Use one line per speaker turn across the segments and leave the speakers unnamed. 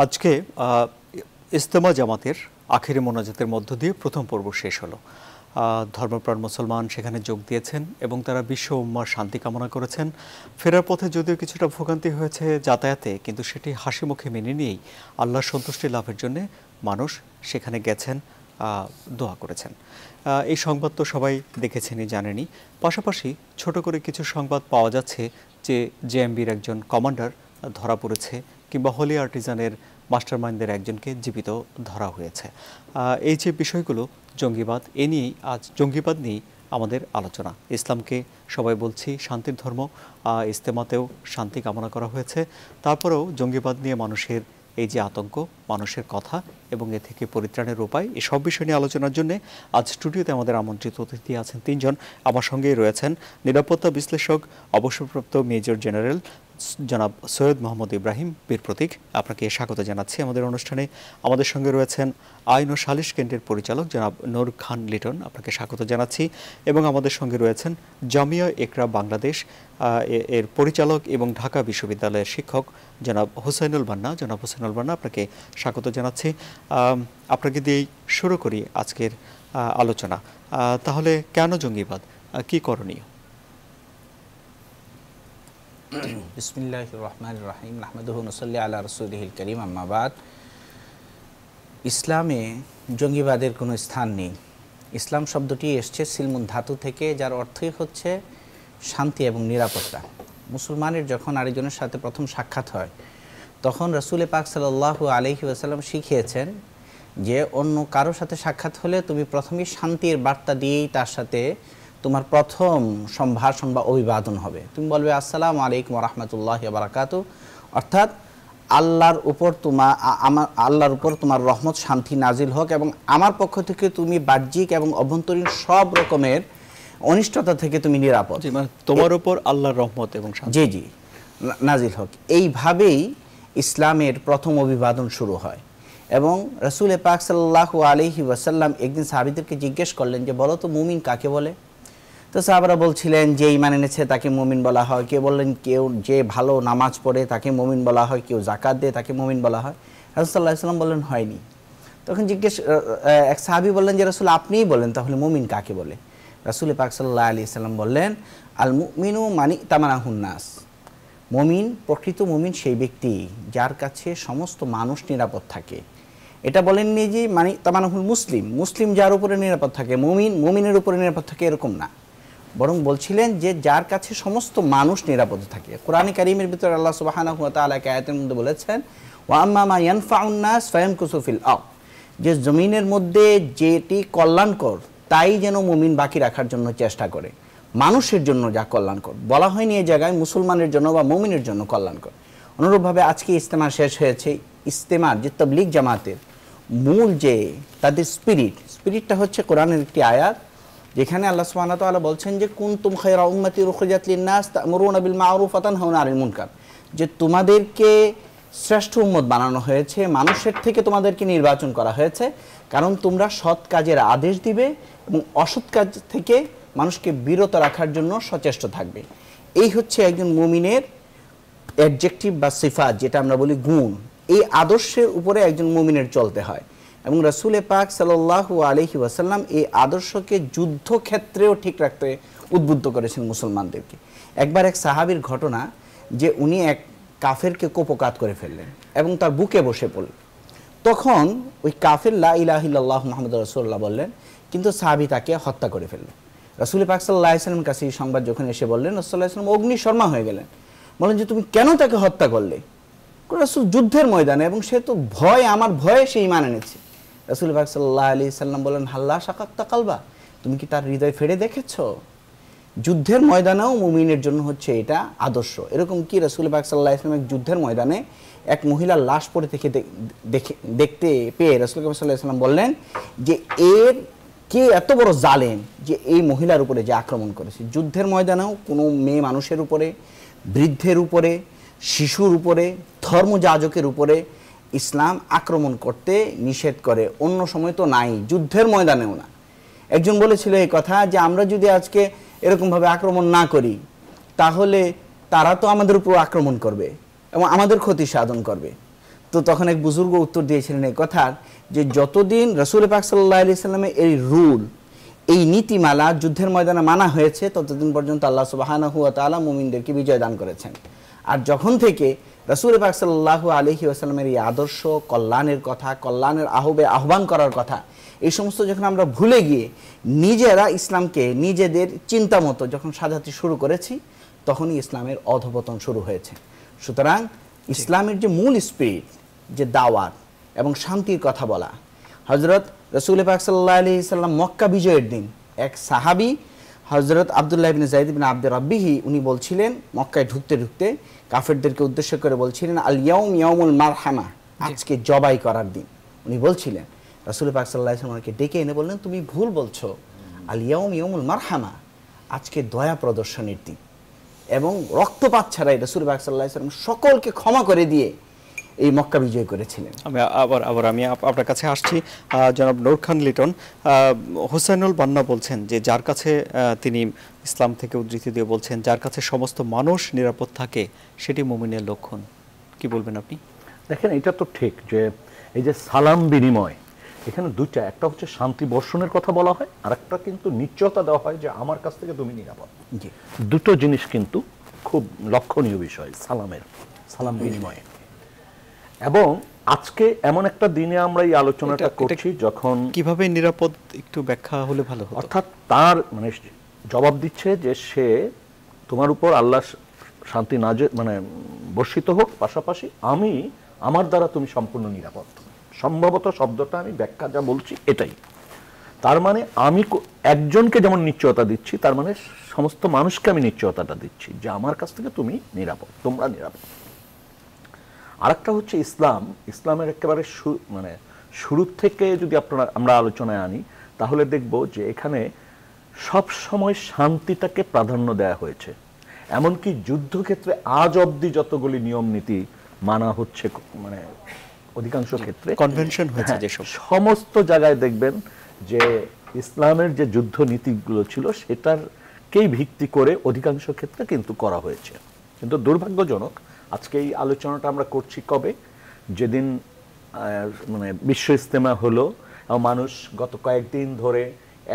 আজকে ইজতেমা জামাতের আখেরি মোনাজাতের মধ্য দিয়ে প্রথম পর্ব শেষ হলো। ধর্মপ্রাণ মুসলমান সেখানে যোগ দিয়েছেন এবং তারা বিশ্ব উম্মার শান্তি কামনা করেছেন। ফেরার পথে যদিও কিছুটা ভোগান্তি হয়েছে যাতায়াতে, কিন্তু সেটি হাসি মুখে মেনে নিয়েই আল্লাহর সন্তুষ্টি লাভের জন্য মানুষ সেখানে গেছেন, দোয়া করেছেন। এই সংবাদ তো সবাই দেখেছেনই, জানেনই। পাশাপাশি ছোট করে কিছু সংবাদ পাওয়া যাচ্ছে যে জেএমবির একজন কমান্ডার ধরা পড়েছে, কিংবা হোলি আর্টিজানের মাস্টারমাইন্ডদের একজনকে জীবিত ধরা হয়েছে। এই যে বিষয়গুলো, জঙ্গিবাদ, জঙ্গিবাদ নিয়েই আমাদের আলোচনা। ইসলামকে সবাই বলছি শান্তির ধর্ম, ইজতেমাতেও শান্তি কামনা করা হয়েছে। তারপরেও জঙ্গিবাদ নিয়ে মানুষের এই যে আতঙ্ক, মানুষের কথা এবং এ থেকে পরিত্রাণের উপায়, এই সব বিষয় নিয়ে আলোচনার জন্য আজ স্টুডিওতে আমাদের আমন্ত্রিত অতিথি আছেন তিনজন। আমার সঙ্গেই রয়েছেন নিরাপত্তা বিশ্লেষক, অবসরপ্রাপ্ত মেজর জেনারেল জনাব সৈয়দ মোহাম্মদ ইব্রাহিম বীর প্রতীক। আপনাকে স্বাগত জানাচ্ছি আমাদের অনুষ্ঠানে। আমাদের সঙ্গে রয়েছেন আইন ও সালিশ কেন্দ্রের পরিচালক জনাব নূর খান লিটন, আপনাকে স্বাগত জানাচ্ছি। এবং আমাদের সঙ্গে রয়েছেন জামিয়া ইকরা বাংলাদেশ এর পরিচালক এবং ঢাকা বিশ্ববিদ্যালয়ের শিক্ষক জনাব হুসাইনুল বান্না। জনাব হুসাইনুল বান্না, আপনাকে স্বাগত জানাচ্ছি। আপনাকে দিয়েই শুরু করি আজকের আলোচনা। তাহলে কেন জঙ্গিবাদ, কি করণীয়?
বিসমিল্লাহির রহমানির রহিম, নাহমাদুহু ওয়া নুসাল্লি আলা রাসূলিহিল কারীম, আম্মা বাদ। ইসলামে জঙ্গিবাদের কোনো স্থান নেই। ইসলাম শব্দটি এসছে সিলমুন ধাতু থেকে, যার অর্থই হচ্ছে শান্তি এবং নিরাপত্তা। মুসলমানের যখন আরেকজনের সাথে প্রথম সাক্ষাৎ হয়, তখন রাসূল পাক সাল্লাল্লাহু আলাইহি ওয়াসাল্লাম শিখিয়েছেন যে অন্য কারোর সাথে সাক্ষাৎ হলে তুমি প্রথমেই শান্তির বার্তা দিয়েই তার সাথে তোমার প্রথম সম্ভাষণ বা অভিবাদন হবে। তুমি বলবে আসসালামু আলাইকুম ওয়া রাহমাতুল্লাহি ওয়া বারাকাতুহু, অর্থাৎ আল্লাহর উপর তোমার রহমত শান্তি নাজিল হোক এবং আমার পক্ষ থেকে তুমি বাহ্যিক এবং অভ্যন্তরীণ সব রকমের অনিষ্টতা থেকে তুমি নিরাপদ।
মানে তোমার উপর আল্লাহর রহমত এবং শান্তি
জি নাজিল হোক। এইভাবেই ইসলামের প্রথম অভিবাদন শুরু হয়। এবং রাসূল পাক সাল্লাল্লাহু আলাইহি ওয়াসাল্লাম একদিন সাহাবীদেরকে জিজ্ঞেস করলেন যে বলো তো মুমিন কাকে বলে? তো সাহাবারা বলছিলেন যে ঈমান এনেছে তাকে মুমিন বলা হয়। কেউ বললেন কেউ যে ভালো নামাজ পড়ে তাকে মুমিন বলা হয়, কেউ যাকাত দেয় তাকে মুমিন বলা হয়। রাসূল সাল্লাল্লাহু আলাইহি ওয়াসাল্লাম বললেন হয়নি। তখন এক সাহাবী বললেন যে রাসূল আপনিই বলেন তাহলে মুমিন কাকে বলে? রাসূল পাক সাল্লাল্লাহু আলাইহি ওয়াসাল্লাম বললেন আল মুমিনু মানি তামানাহুন নাস, মুমিন, প্রকৃত মুমিন সেই ব্যক্তি যার কাছে সমস্ত মানুষ নিরাপদ থাকে। এটা বলেননি যে মানি তামানাহুল মুসলিম, মুসলিম যার উপরে নিরাপদ থাকে, মুমিনের উপরে নিরাপদ থাকে, এরকম না। বরং বলছিলেন যে যার কাছে সমস্ত মানুষ নিরাপদ থাকে। কোরআনে কারীমের ভিতরে আল্লাহ সুবহানাহু ওয়া তাআলা আয়াতের মধ্যে বলেছেন ওয়া আম্মা মা ইয়ানফাউন নাস ফায়ামকুসু ফিল আরদ, যে জমিনের মধ্যে যেটি কল্যাণকর তাই যেন মুমিন বাকি রাখার জন্য চেষ্টা করে। মানুষের জন্য যা কল্যাণকর বলা হয়নি এই জায়গায় মুসলমানের জন্য বা মুমিনের জন্য কল্যাণকর। অনুরূপভাবে আজকে ইজতেমা শেষ হয়েছে। ইজতেমার যে তাবলীগ জামাতের মূল যে তাদের স্পিরিটটা হচ্ছে কোরআনের একটি আয়াত, যেখানে আল্লাহ সুবহানাহু ওয়া তাআলা বলছেন যে কুনতুম খায়রা উম্মাতি উখরিজাত লিন-নাস তা'মুরুনা বিল মা'রুফ ওয়া তানহাউনা আনিল মুনকার, যে তোমাদেরকে শ্রেষ্ঠ উম্মত বানানো হয়েছে, মানুষের থেকে তোমাদেরকে নির্বাচন করা হয়েছে, কারণ তোমরা সৎ কাজের আদেশ দিবে এবং অসৎ কাজ থেকে মানুষকে বিরত রাখার জন্য সচেষ্ট থাকবে। এই হচ্ছে একজন মুমিনের অ্যাডজেক্টিভ বা সিফাত, যেটা আমরা বলি গুণ। এই আদর্শের উপরে একজন মুমিনের চলতে হয়। এবং রাসূল পাক সাল্লাল্লাহু আলাইহি ওয়াসাল্লাম এই আদর্শকে যুদ্ধক্ষেত্রেও ঠিক রাখতে উদ্বুদ্ধ করেছেন মুসলমানদেরকে। একবার এক সাহাবীর ঘটনা, যে উনি এক কাফেরকে কোপকাত করে ফেললেন এবং তার বুকে বসে পড়লেন। তখন ওই কাফের লা ইলাহা ইল্লাল্লাহু মুহাম্মাদুর রাসূলুল্লাহ বললেন, কিন্তু সাহাবী তাকে হত্যা করে ফেলল। রাসূল পাক সাল্লাল্লাহু আলাইহি ওয়াসাল্লামের কাছে এই সংবাদ যখন এসে বললেন, রাসূল সাল্লাল্লাহু আলাইহি ওয়াসাল্লাম অগ্নিশর্মা হয়ে গেলেন। বলেন যে তুমি কেন তাকে হত্যা করলে? রাসূল যুদ্ধের ময়দানে, এবং সে তো আমার ভয়ে সে ঈমান এনেছে। রাসূল পাক সাল্লাল্লাহু আলাইহি সাল্লাম বলেন হাল্লা শাকাক্তা কালবা, তুমি কি তার হৃদয় ফেড়ে দেখেছো? যুদ্ধের ময়দানেও মুমিনের জন্য হচ্ছে এটা আদর্শ। এরকম কি রাসূল পাক সাল্লাল্লাহু আলাইহি সাল্লাম যুদ্ধের ময়দানে এক মহিলার লাশ পড়ে দেখতে পেয়ে রাসূল সাল্লাল্লাহু আলাইহি সাল্লাম বললেন যে এর কে এত বড় জালেম যে এই মহিলার উপরে যে আক্রমণ করেছে। যুদ্ধের ময়দানেও কোনো মেয়ে মানুষের উপরে, বৃদ্ধের উপরে, শিশুর উপরে, ধর্মযাজকের উপরে ইসলাম আক্রমণ করতে নিষেধ করে। অন্য সময় তো নাই, যুদ্ধের ময়দানেও না। একজন বলেছিল এই কথা যে আমরা যদি আজকে এরকমভাবে আক্রমণ না করি তাহলে তারা তো আমাদের উপর আক্রমণ করবে এবং আমাদের ক্ষতি সাধন করবে। তো তখন এক বুজুর্গ উত্তর দিয়েছিলেন এই কথার যে যতদিন রাসূল পাক সাল্লাল্লাহু আলাইহি সাল্লামের এই রুল, এই নীতিমালা যুদ্ধের ময়দানে মানা হয়েছে, ততদিন পর্যন্ত আল্লাহ সুবহানাহু ওয়া তাআলা মুমিনদেরকে বিজয় দান করেছেন। আর যখন থেকে রাসূল পাক সাল্লাল্লাহু আলাইহি ওয়াসাল্লামের এই আদর্শ, কল্যাণের কথা, কল্যাণের আহ্বান করার কথা, এই সমস্ত যখন আমরা ভুলে গিয়ে নিজেরা ইসলামকে নিজেদের চিন্তা মতো যখন সাজাতে শুরু করেছি, তখনই ইসলামের অধঃপতন শুরু হয়েছে। সুতরাং ইসলামের যে মূল স্পিরিট, যে দাওয়াত এবং শান্তির কথা বলা, হযরত রাসূল পাক সাল্লাল্লাহু আলাইহি সাল্লাম মক্কা বিজয়ের দিন এক সাহাবী হযরত আব্দুল্লাহ ইবনে যায়েদ ইবনে আব্দুর রাব্বিহি উনি বলছিলেন, মক্কায় ঢুকতে ঢুকতে কাফেরদেরকে উদ্দেশ্য করে বলছিলেন, আল ইয়াউম ইয়াউমুল মারহামা, আজকে জবাই করার দিন। উনি বলছিলেন, রাসূল পাক সাল্লাল্লাহু আলাইহি ওয়াসাল্লামকে ডেকে এনে বললেন, তুমি ভুল বলছো, আল ইয়াউম ইয়াউমুল মারহামা, আজকে দয়া প্রদর্শনের দিন। এবং রক্তপাত ছাড়াই রাসূল পাক সাল্লাল্লাহু আলাইহি ওয়াসাল্লাম সকলকে ক্ষমা করে দিয়ে এই মক্কা বিজয় করেছিলেন।
আমি আপনার কাছে আসছি। জনাব নূর খান লিটন, হোসাইনুল বান্না বলছেন যে যার কাছে তিনি ইসলাম থেকে উদ্ধৃতি দিয়ে বলছেন, যার কাছে সমস্ত মানুষ নিরাপদ থাকে সেটি মুমিনের লক্ষণ। কি বলবেন আপনি?
দেখেন, এটা তো ঠিক যে এই যে সালাম বিনিময়, এখানে দুইটা, একটা হচ্ছে শান্তি বর্ষণের কথা বলা হয়, আর একটা কিন্তু নিশ্চয়তা দেওয়া হয় যে আমার কাছ থেকে তুমি নিরাপদ। দুটো জিনিস কিন্তু খুব লক্ষণীয় বিষয় সালাম বিনিময়ে। এবং আজকে এমন একটা দিনে আমরা এই আলোচনাটা করছি যখন
কিভাবে নিরাপদ একটু ব্যাখ্যা হলে ভালো হতো।
অর্থাৎ তার মানে জবাব দিচ্ছে যে সে তোমার উপর আল্লাহ শান্তি বর্ষিত হোক, পাশাপাশি আমার দ্বারা তুমি সম্পূর্ণ নিরাপদ। সম্ভবত শব্দটা আমি ব্যাখ্যা যা বলছি এটাই। তার মানে আমি একজনকে যেমন নিশ্চয়তা দিচ্ছি, তার মানে সমস্ত মানুষকে আমি নিশ্চয়তাটা দিচ্ছি যে আমার কাছ থেকে তুমি নিরাপদ, তোমরা নিরাপদ। আরেকটা হচ্ছে ইসলামের একেবারে শুরু থেকে যদি আমরা আলোচনায় আনি, তাহলে দেখব যে এখানে সব সময় শান্তিটাকে প্রাধান্য দেওয়া হয়েছে। এমনকি যুদ্ধক্ষেত্রে আজ অবধি যতগুলি নিয়ম নীতি মানা হচ্ছে, মানে অধিকাংশ ক্ষেত্রে
কনভেনশন হয়েছে যেসব,
সমস্ত জায়গায় দেখবেন যে ইসলামের যে যুদ্ধ নীতিগুলো ছিল সেটারকেই ভিত্তি করে অধিকাংশ ক্ষেত্রে কিন্তু করা হয়েছে। কিন্তু দুর্ভাগ্যজনক, আজকে এই আলোচনাটা আমরা করছি কবে, যেদিন বিশ্ব ইজতেমা হলো, মানুষ গত কয়েকদিন ধরে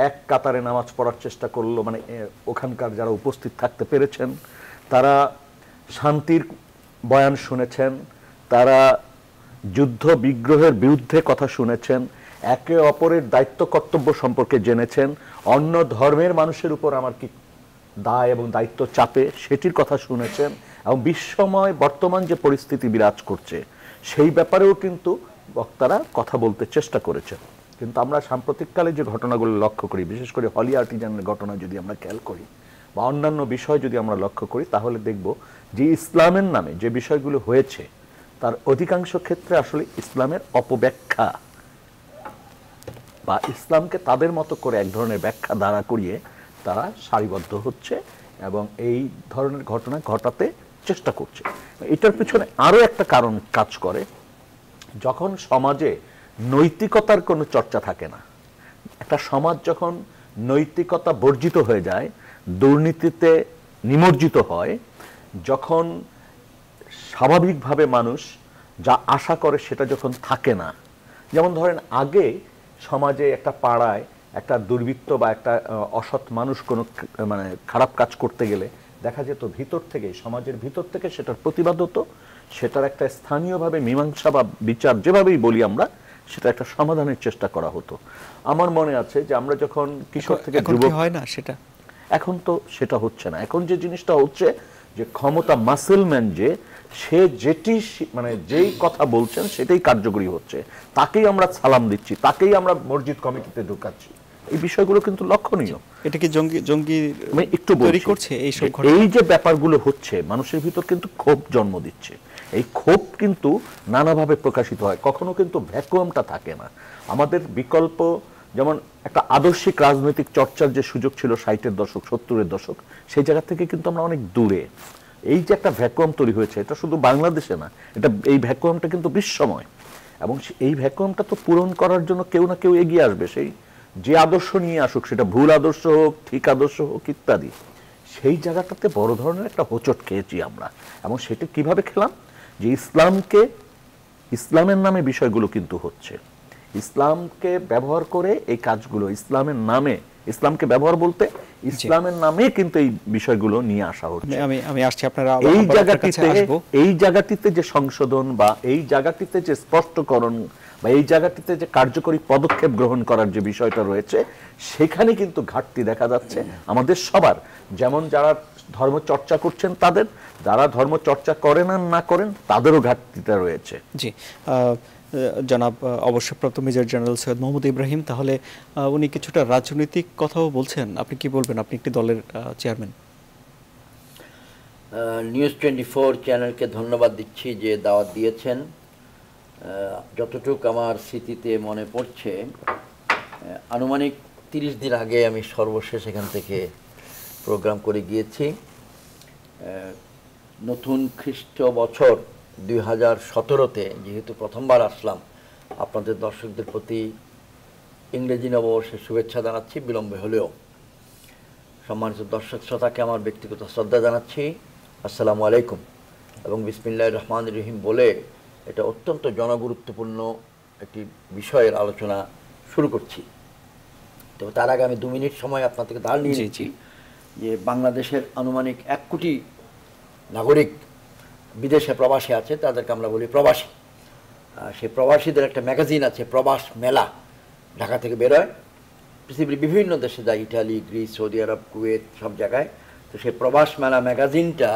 এক কাতারে নামাজ পড়ার চেষ্টা করলো, মানে ওখানকার যারা উপস্থিত থাকতে পেরেছেন তারা শান্তির বয়ান শুনেছেন, তারা যুদ্ধ বিগ্রহের বিরুদ্ধে কথা শুনেছেন, একে অপরের দায়িত্ব কর্তব্য সম্পর্কে জেনেছেন, অন্য ধর্মের মানুষের উপর আমার কি দায় এবং দায়িত্ব চাপে সেটির কথা শুনেছেন, এবং বিশ্বময় বর্তমান যে পরিস্থিতি বিরাজ করছে সেই ব্যাপারেও কিন্তু বক্তারা কথা বলতে চেষ্টা করেছেন। কিন্তু আমরা সাম্প্রতিককালে যে ঘটনাগুলো লক্ষ্য করি, বিশেষ করে হলি আর্টিজানের ঘটনা যদি আমরা খেয়াল করি বা অন্যান্য বিষয় যদি আমরা লক্ষ্য করি, তাহলে দেখব যে ইসলামের নামে যে বিষয়গুলো হয়েছে তার অধিকাংশ ক্ষেত্রে আসলে ইসলামের অপব্যাখ্যা বা ইসলামকে তাদের মতো করে এক ধরনের ব্যাখ্যা দাঁড়া করিয়ে তারা সারিবদ্ধ হচ্ছে এবং এই ধরনের ঘটনা ঘটাতে চেষ্টা করছে। এটার পিছনে আরো একটা কারণ কাজ করে, যখন সমাজে নৈতিকতার কোনো চর্চা থাকে না, একটা সমাজ যখন নৈতিকতা বর্জিত হয়ে যায়, দুর্নীতিতে নিমজ্জিত হয়, যখন স্বাভাবিকভাবে মানুষ যা আশা করে সেটা যখন থাকে না। যেমন ধরেন, আগে সমাজে একটা পাড়ায় একটা দুর্বৃত্ত বা একটা অসৎ মানুষ কোনো খারাপ কাজ করতে গেলে দেখা যেত ভিতর থেকে, সমাজের ভিতর থেকে সেটার প্রতিবাদ হতো, সেটার একটা স্থানীয়ভাবে মীমাংসা বা বিচার যেভাবেই বলি আমরা, সেটা একটা সমাধানের চেষ্টা করা হতো। আমার মনে আছে যে আমরা যখন কিশোর থেকে যুবক,
হয় না সেটা,
এখন তো সেটা হচ্ছে না। এখন যে জিনিসটা হচ্ছে যে ক্ষমতা মাসেলম্যান, যে সে যেটি যেই কথা বলছেন সেটাই কার্যকরী হচ্ছে, তাকেই আমরা সালাম দিচ্ছি, তাকেই আমরা মসজিদ কমিটিতে ঢুকাচ্ছি। এই বিষয়গুলো কিন্তু লক্ষণীয়।
এটা কি জঙ্গি
একটু তৈরি করছে? এই যে ব্যাপারগুলো হচ্ছে, মানুষের ভিতর কিন্তু ক্ষোভ জন্ম দিচ্ছে। এই ক্ষোভ কিন্তু নানাভাবে প্রকাশিত হয়, কখনো কিন্তু ভ্যাকুয়ামটা থাকে না। আমাদের বিকল্প, যেমন একটা আদর্শিক রাজনৈতিক চর্চার যে সুযোগ ছিল 60-এর দশক 70-এর দশক, সেই জায়গা থেকে কিন্তু আমরা অনেক দূরে। এই যে একটা ভ্যাকুয়াম তৈরি হয়েছে, এটা শুধু বাংলাদেশে না, এই ভ্যাকুয়ামটা কিন্তু বিশ্বময়। এবং এই ভ্যাকুয়ামটা তো পূরণ করার জন্য কেউ না কেউ এগিয়ে আসবে, সেই যে আদর্শ নিয়ে আসুক, সেটা ভুল আদর্শ হোক, ঠিক আদর্শ হোক ইত্যাদি। সেই জায়গাটাতে বড় ধরনের একটা হোঁচট খেয়েছি আমরা। এবং সেটা কিভাবে খেলাম, যে ইসলামকে ইসলামের নামে বিষয়গুলো কিন্তু হচ্ছে। ইসলামকে ব্যবহার করে এই কাজগুলো, ইসলামের নামে, ইসলামকে ব্যবহার বলতে ইসলামের নামে কিন্তু এই বিষয়গুলো নিয়ে আসা হচ্ছে।
আমি আসছি, আপনারা
এই জায়গাটিতে যে সংশোধন বা এই জায়গাটিতে যে স্পষ্টকরণ বা এই জায়গাটিতে যে কার্যকরী পদক্ষেপ গ্রহণ করার যে বিষয়টা রয়েছে, সেখানে কিন্তু ঘাটতি দেখা যাচ্ছে আমাদের সবার। যেমন যারা ধর্ম চর্চা করছেন তাদের, যারা ধর্ম চর্চা করেন আর না করেন তাদেরও ঘাটতিটা রয়েছে।
জি, জনাব অবসরপ্রাপ্ত মেজর জেনারেল সৈয়দ মোহাম্মদ ইব্রাহিম, তাহলে উনি কিছুটা রাজনৈতিক কথাও বলছেন, আপনি কি বলবেন? আপনি একটি দলের চেয়ারম্যান।
নিউজ 24 চ্যানেলকে ধন্যবাদ দিচ্ছি যে দাওয়াত দিয়েছেন। যতটুকু আমার স্মৃতিতে মনে পড়ছে, আনুমানিক 30 দিন আগে আমি সর্বশেষ এখান থেকে প্রোগ্রাম করে গিয়েছি। নতুন খ্রিস্ট বছর 2017-তে যেহেতু প্রথমবার আসলাম, আপনাদের দর্শকদের প্রতি ইংরেজি নববর্ষের শুভেচ্ছা জানাচ্ছি বিলম্বে হলেও। সম্মানিত দর্শক শ্রোতাকে আমার ব্যক্তিগত শ্রদ্ধা জানাচ্ছি, আসসালামু আলাইকুম, এবং বিসমিল্লাহির রহমানির রহিম বলে এটা অত্যন্ত জনগুরুত্বপূর্ণ একটি বিষয়ের আলোচনা শুরু করছি। তবে তার আগে আমি 2 মিনিট সময় আপনার থেকে ধার নিয়ে নিচ্ছি যে বাংলাদেশের আনুমানিক 1 কোটি নাগরিক বিদেশে প্রবাসী আছে, তাদেরকে আমরা বলি প্রবাসী। সেই প্রবাসীদের একটা ম্যাগাজিন আছে, প্রবাস মেলা, ঢাকা থেকে বেরোয়, পৃথিবীর বিভিন্ন দেশে যায়, ইটালি, গ্রিস, সৌদি আরব, কুয়েত, সব জায়গায়। তো সেই প্রবাস মেলা ম্যাগাজিনটা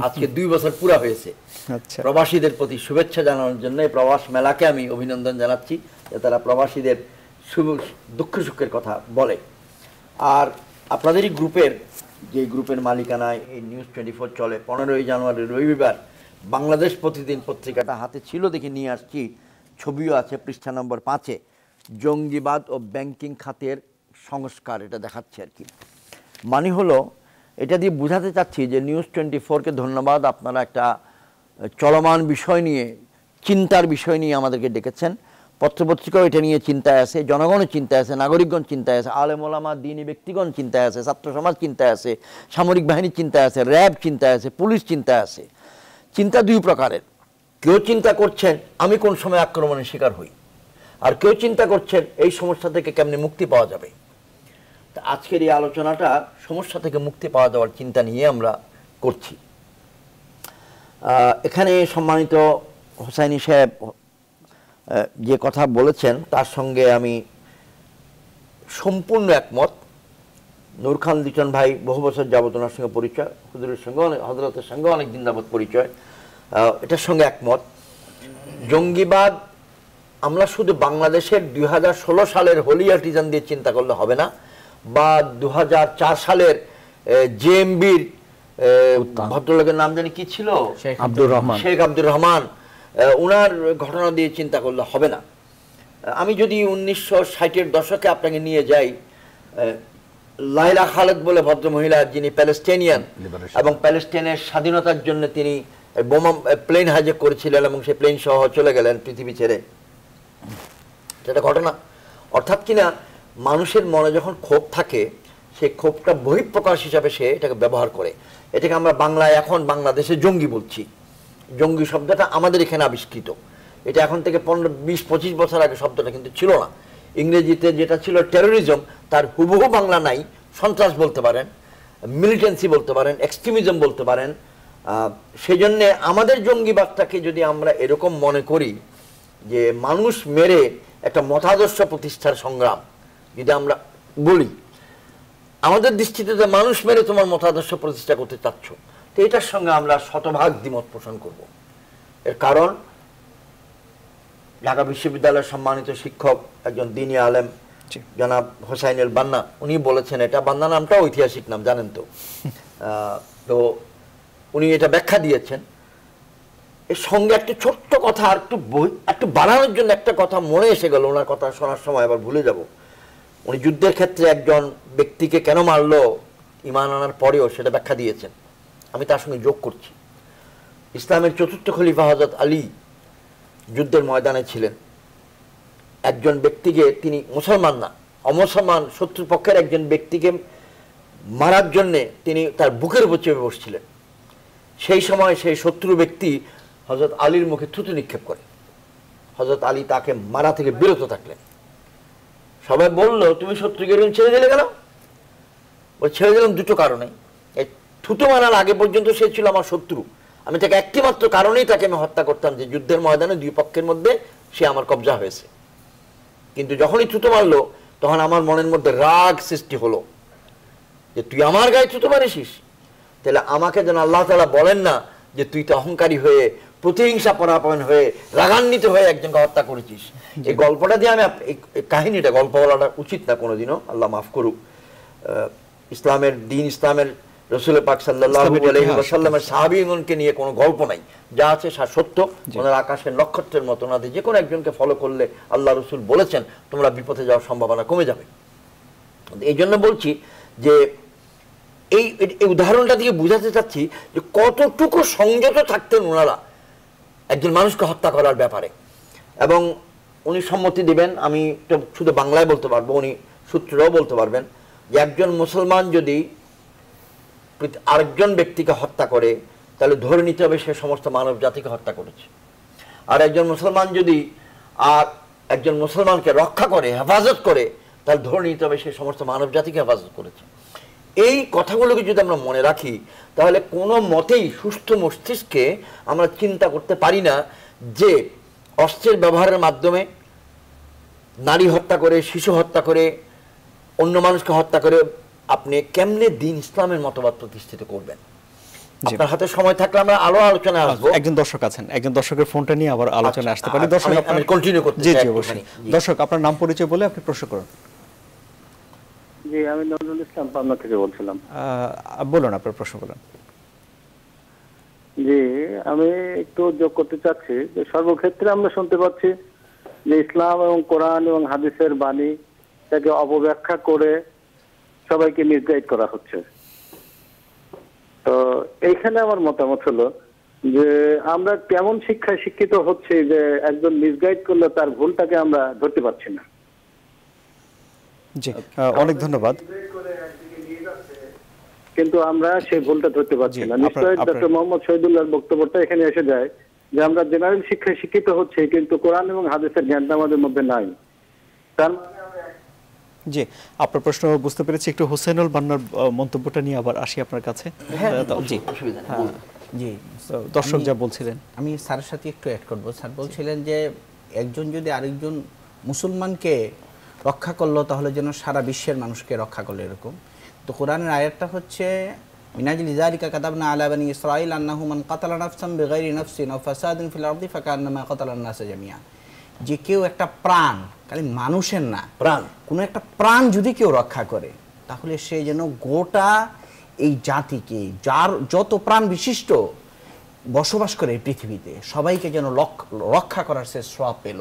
আজকে 2 বছর পুরা হয়েছে। প্রবাসীদের প্রতি শুভেচ্ছা জানানোর জন্য এই প্রবাস মেলাকে আমি অভিনন্দন জানাচ্ছি যে তারা প্রবাসীদের দুঃখ সুখের কথা বলে। আর আপনাদেরই গ্রুপের, যে গ্রুপের মালিকানায় এই নিউজ 24 চলে, 15ই জানুয়ারি রবিবার বাংলাদেশ প্রতিদিন পত্রিকাটা হাতে ছিল দেখে নিয়ে আসছি, ছবিও আছে পৃষ্ঠা নম্বর 5-এ, জঙ্গিবাদ ও ব্যাংকিং খাতের সংস্কার, এটা দেখাচ্ছে আর কি। মানে হলো, এটা দিয়ে বোঝাতে চাচ্ছি যে নিউজ 24-কে ধন্যবাদ, আপনারা একটা চলমান বিষয় নিয়ে, চিন্তার বিষয় নিয়ে আমাদেরকে ডেকেছেন। পত্রপত্রিকাও এটা নিয়ে চিন্তায় আছে, জনগণও চিন্তায় আছে, নাগরিকগণ চিন্তায় আছে, আলেম ওলামা দ্বীনি ব্যক্তিগণ চিন্তায় আছে, ছাত্র সমাজ চিন্তায় আছে, সামরিক বাহিনী চিন্তায় আছে, র্যাব চিন্তায় আছে, পুলিশ চিন্তায় আছে। চিন্তা 2 প্রকারের। কেউ চিন্তা করছেন আমি কোন সময় আক্রমণের শিকার হই, আর কেউ চিন্তা করছেন এই সমস্যা থেকে কেমনে মুক্তি পাওয়া যাবে। তা আজকের এই আলোচনাটা সমস্যা থেকে মুক্তি পাওয়া যাওয়ার চিন্তা নিয়ে আমরা করছি। এখানে সম্মানিত হোসাইনী সাহেব যে কথা বলেছেন তার সঙ্গে আমি সম্পূর্ণ একমত। নূর খান লিটন ভাই বহু বছর যাবত ওনার সঙ্গে পরিচয়, হুজুরের সঙ্গে, হযরতের সঙ্গে অনেক দিন যাবত পরিচয়, এটার সঙ্গে একমত। জঙ্গিবাদ আমরা শুধু বাংলাদেশের 2016 সালের হোলি আর্টিজান দিয়ে চিন্তা করলে হবে না, বা 2004 সালের জেএমবির ভদ্রলোকের নাম জানি কি ছিল, শেখ আব্দুর রহমান, ওনার ঘটনা দিয়ে চিন্তা করলে হবে না। আমি যদি 1960-এর দশকে আপনাকে নিয়ে যাই, লাইলা খালেদ বলে ভদ্রমহিলা, যিনি প্যালেস্টাইনিয়ান এবং প্যালেস্টাইনের স্বাধীনতার জন্য তিনি বোমা প্লেন হাইজ্যাক করেছিলেন এবং সেই প্লেন সহ চলে গেলেন পৃথিবী ছেড়ে, সেটা ঘটনা। অর্থাৎ কিনা মানুষের মনে যখন ক্ষোভ থাকে, সেই ক্ষোভটা বহিঃপ্রকাশ হিসাবে সে এটাকে ব্যবহার করে। এটাকে আমরা বাংলায় এখন বাংলাদেশে জঙ্গি বলছি। জঙ্গি শব্দটা আমাদের এখানে আবিষ্কৃত, এটা এখন থেকে 15-20-25 বছর আগে শব্দটা কিন্তু ছিল না। ইংরেজিতে যেটা ছিল টেরোরিজম, তার হুবহু বাংলা নাই। সন্ত্রাস বলতে পারেন, মিলিটেন্সি বলতে পারেন, এক্সট্রিমিজম বলতে পারেন। সেই জন্যে আমাদের জঙ্গিবাদটাকে যদি আমরা এরকম মনে করি যে মানুষ মেরে একটা মতাদর্শ প্রতিষ্ঠার সংগ্রাম, যদি আমরা বলি আমাদের দৃষ্টিতে যে মানুষ মেরে তোমার মতাদর্শ প্রতিষ্ঠা করতে চাচ্ছ, তো এটার সঙ্গে আমরা শতভাগ দ্বিমত পোষণ করব। এর কারণ ঢাকা বিশ্ববিদ্যালয়ের সম্মানিত শিক্ষক, একজন দ্বীনি আলেম জনাব হোসাইন এল বান্না, উনি বলেছেন, এটা বান্না নামটা ঐতিহাসিক নাম জানেন তো, তো উনি এটা ব্যাখ্যা দিয়েছেন। এর সঙ্গে একটা ছোট্ট কথা, আর একটু বাড়ানোর জন্য একটা কথা মনে এসে গেল, ওনার কথা শোনার সময় আবার ভুলে যাব। উনি যুদ্ধের ক্ষেত্রে একজন ব্যক্তিকে কেন মারলো ঈমান আনার পরেও সেটা ব্যাখ্যা দিয়েছেন। আমি তার সঙ্গে যোগ করছি, ইসলামের 4র্থ খলিফা হযরত আলী যুদ্ধের ময়দানে ছিলেন। একজন ব্যক্তিকে, তিনি মুসলমান না, অমুসলমান শত্রুপক্ষের একজন ব্যক্তিকে মারার জন্যে তিনি তার বুকের উপর চেপে বসছিলেন। সেই সময় সেই শত্রু ব্যক্তি হযরত আলীর মুখে থুতু নিক্ষেপ করে। হযরত আলী তাকে মারা থেকে বিরত থাকলেন। সবাই বলল তুমি শত্রুকে ছেড়ে দিলে কেন? ওই ছেড়ে দিলাম দুটো কারণে। এই থুতু মারার আগে পর্যন্ত সে ছিল আমার শত্রু, আমি তাকে একটি মাত্র কারণেই তাকে আমি হত্যা করতাম, যে যুদ্ধের ময়দানে দুই পক্ষের মধ্যে সে আমার কবজা হয়েছে। কিন্তু যখনই থুতু মারলো তখন আমার মনের মধ্যে রাগ সৃষ্টি হলো যে তুই আমার গায়ে থুতু মারিস, তাহলে আমাকে যেন আল্লাহ তাআলা বলেন না যে তুই তো অহংকারী হয়ে প্রতিহিংসা পরায়ণ হয়ে রাগান্বিত হয়ে একজনকে হত্যা করেছিস। এই গল্পটা দিয়ে আমি এই কাহিনীটা গল্প বলাটা উচিত না কোনোদিনও, আল্লাহ মাফ করুক। ইসলামের দিন, ইসলামের রাসূল পাক সাল্লাল্লাহু আলাইহি ওয়াসাল্লামের সাহাবীগণকে নিয়ে কোনো গল্প নাই, যা আছে সত্য। ওনারা আকাশের নক্ষত্রের মতো, ওনাদের যে কোনো একজনকে ফলো করলে আল্লাহ রাসূল বলেছেন তোমরা বিপথে যাওয়ার সম্ভাবনা কমে যাবে। এই জন্য বলছি যে এই উদাহরণটা দিয়ে বুঝাতে চাচ্ছি যে কতটুকু সংযত থাকতেন ওনারা একজন মানুষকে হত্যা করার ব্যাপারে। এবং উনি সম্মতি দিবেন, আমি শুধু বাংলায় বলতে পারবো, উনি সূত্রও বলতে পারবেন, যে একজন মুসলমান যদি আরেকজন ব্যক্তিকে হত্যা করে তাহলে ধরে নিতে হবে সে সমস্ত মানব জাতিকে হত্যা করেছে। আর একজন মুসলমান যদি আর একজন মুসলমানকে রক্ষা করে, হেফাজত করে, তাহলে ধরে নিতে হবে সে সমস্ত মানব জাতিকে হেফাজত করেছে। এই কথাগুলোকে যদি আমরা মনে রাখি তাহলে কোনো মতেই সুস্থ মস্তিষ্কে আমরা চিন্তা করতে পারি না যে অস্ত্রের ব্যবহারের মাধ্যমে নারী হত্যা করে, শিশু হত্যা করে, অন্য মানুষকে হত্যা করে আপনি কেমনে দিন ইসলামের মতবাদ প্রতিষ্ঠিত করবেন। আপনার হাতে সময় থাকলে আমরা আরো আলোচনা আসবো।
একজন দর্শক আছেন, একজন দর্শকের ফোনটা নিয়ে আবার আলোচনা আসতে পারি। দর্শক
আমি কন্টিনিউ করতে
চাই। জি অবশ্যই। দর্শক আপনার নাম পরিচয় বলে আপনি প্রশ্ন করুন।
জি, আমি নজরুল ইসলাম পাবনা থেকে বলছিলাম।
বলুন, আপনার প্রশ্ন বলুন।
জি, আমি একটু যোগ করতে চাচ্ছি যে সর্বক্ষেত্রে আমরা শুনতে পাচ্ছি যে ইসলাম এবং কোরআন এবং হাদিসের বাণী তাকে অপব্যাখ্যা করে সবাইকে মিসগাইড করা হচ্ছে। তো এইখানে আমার মতামত হলো যে আমরা কেমন শিক্ষায় শিক্ষিত হচ্ছি যে একজন মিসগাইড করলে তার ভুলটাকে আমরা ধরতে পারছি না।
জি, অনেক ধন্যবাদ।
কিন্তু আমরা সেই ভুলটা ধরতে পারছি না। নিশ্চয়ই ডক্টর মোহাম্মদ শহীদুল্লাহর বক্তব্যটা এখানে এসে যায় যে আমরা জেনারেল শিক্ষায় শিক্ষিত হচ্ছি কিন্তু কোরআন এবং হাদিসের জ্ঞানটা আমাদের মধ্যে নাই। তার
জি, আপনার প্রশ্ন বুঝতে পেরেছি। একটু হোসেনুল বান্নার মন্তব্যটা নিয়ে আবার আসি আপনার কাছে। জি
জি,
দর্শক যা বলছিলেন
আমি স্যারের সাথে একটু অ্যাড করব। স্যার বলছিলেন যে একজন যদি আরেকজন মুসলমানকে রক্ষা করলো তাহলে যেন সারা বিশ্বের মানুষকে রক্ষা করলো এরকম। তো কোরআনের আয়াতটা হচ্ছে মিনাজিল যালিকা কাতাবনা আলা বানি ইসরাঈল আন্নাহু মান কাতালা নাফসান বিগাইরি নাফসিন আও ফাসাদিন ফিল আরদি ফাকান্নামা কাতালান নাস জামিয়া। যে কেউ একটা প্রাণ, খালি মানুষের না, প্রাণ, কোনো একটা প্রাণ যদি কেউ রক্ষা করে তাহলে সে যেন গোটা এই জাতিকে, যার যত প্রাণ বিশিষ্ট বসবাস করে এই পৃথিবীতে, সবাইকে যেন রক্ষা করার সে সওয়াব পেল।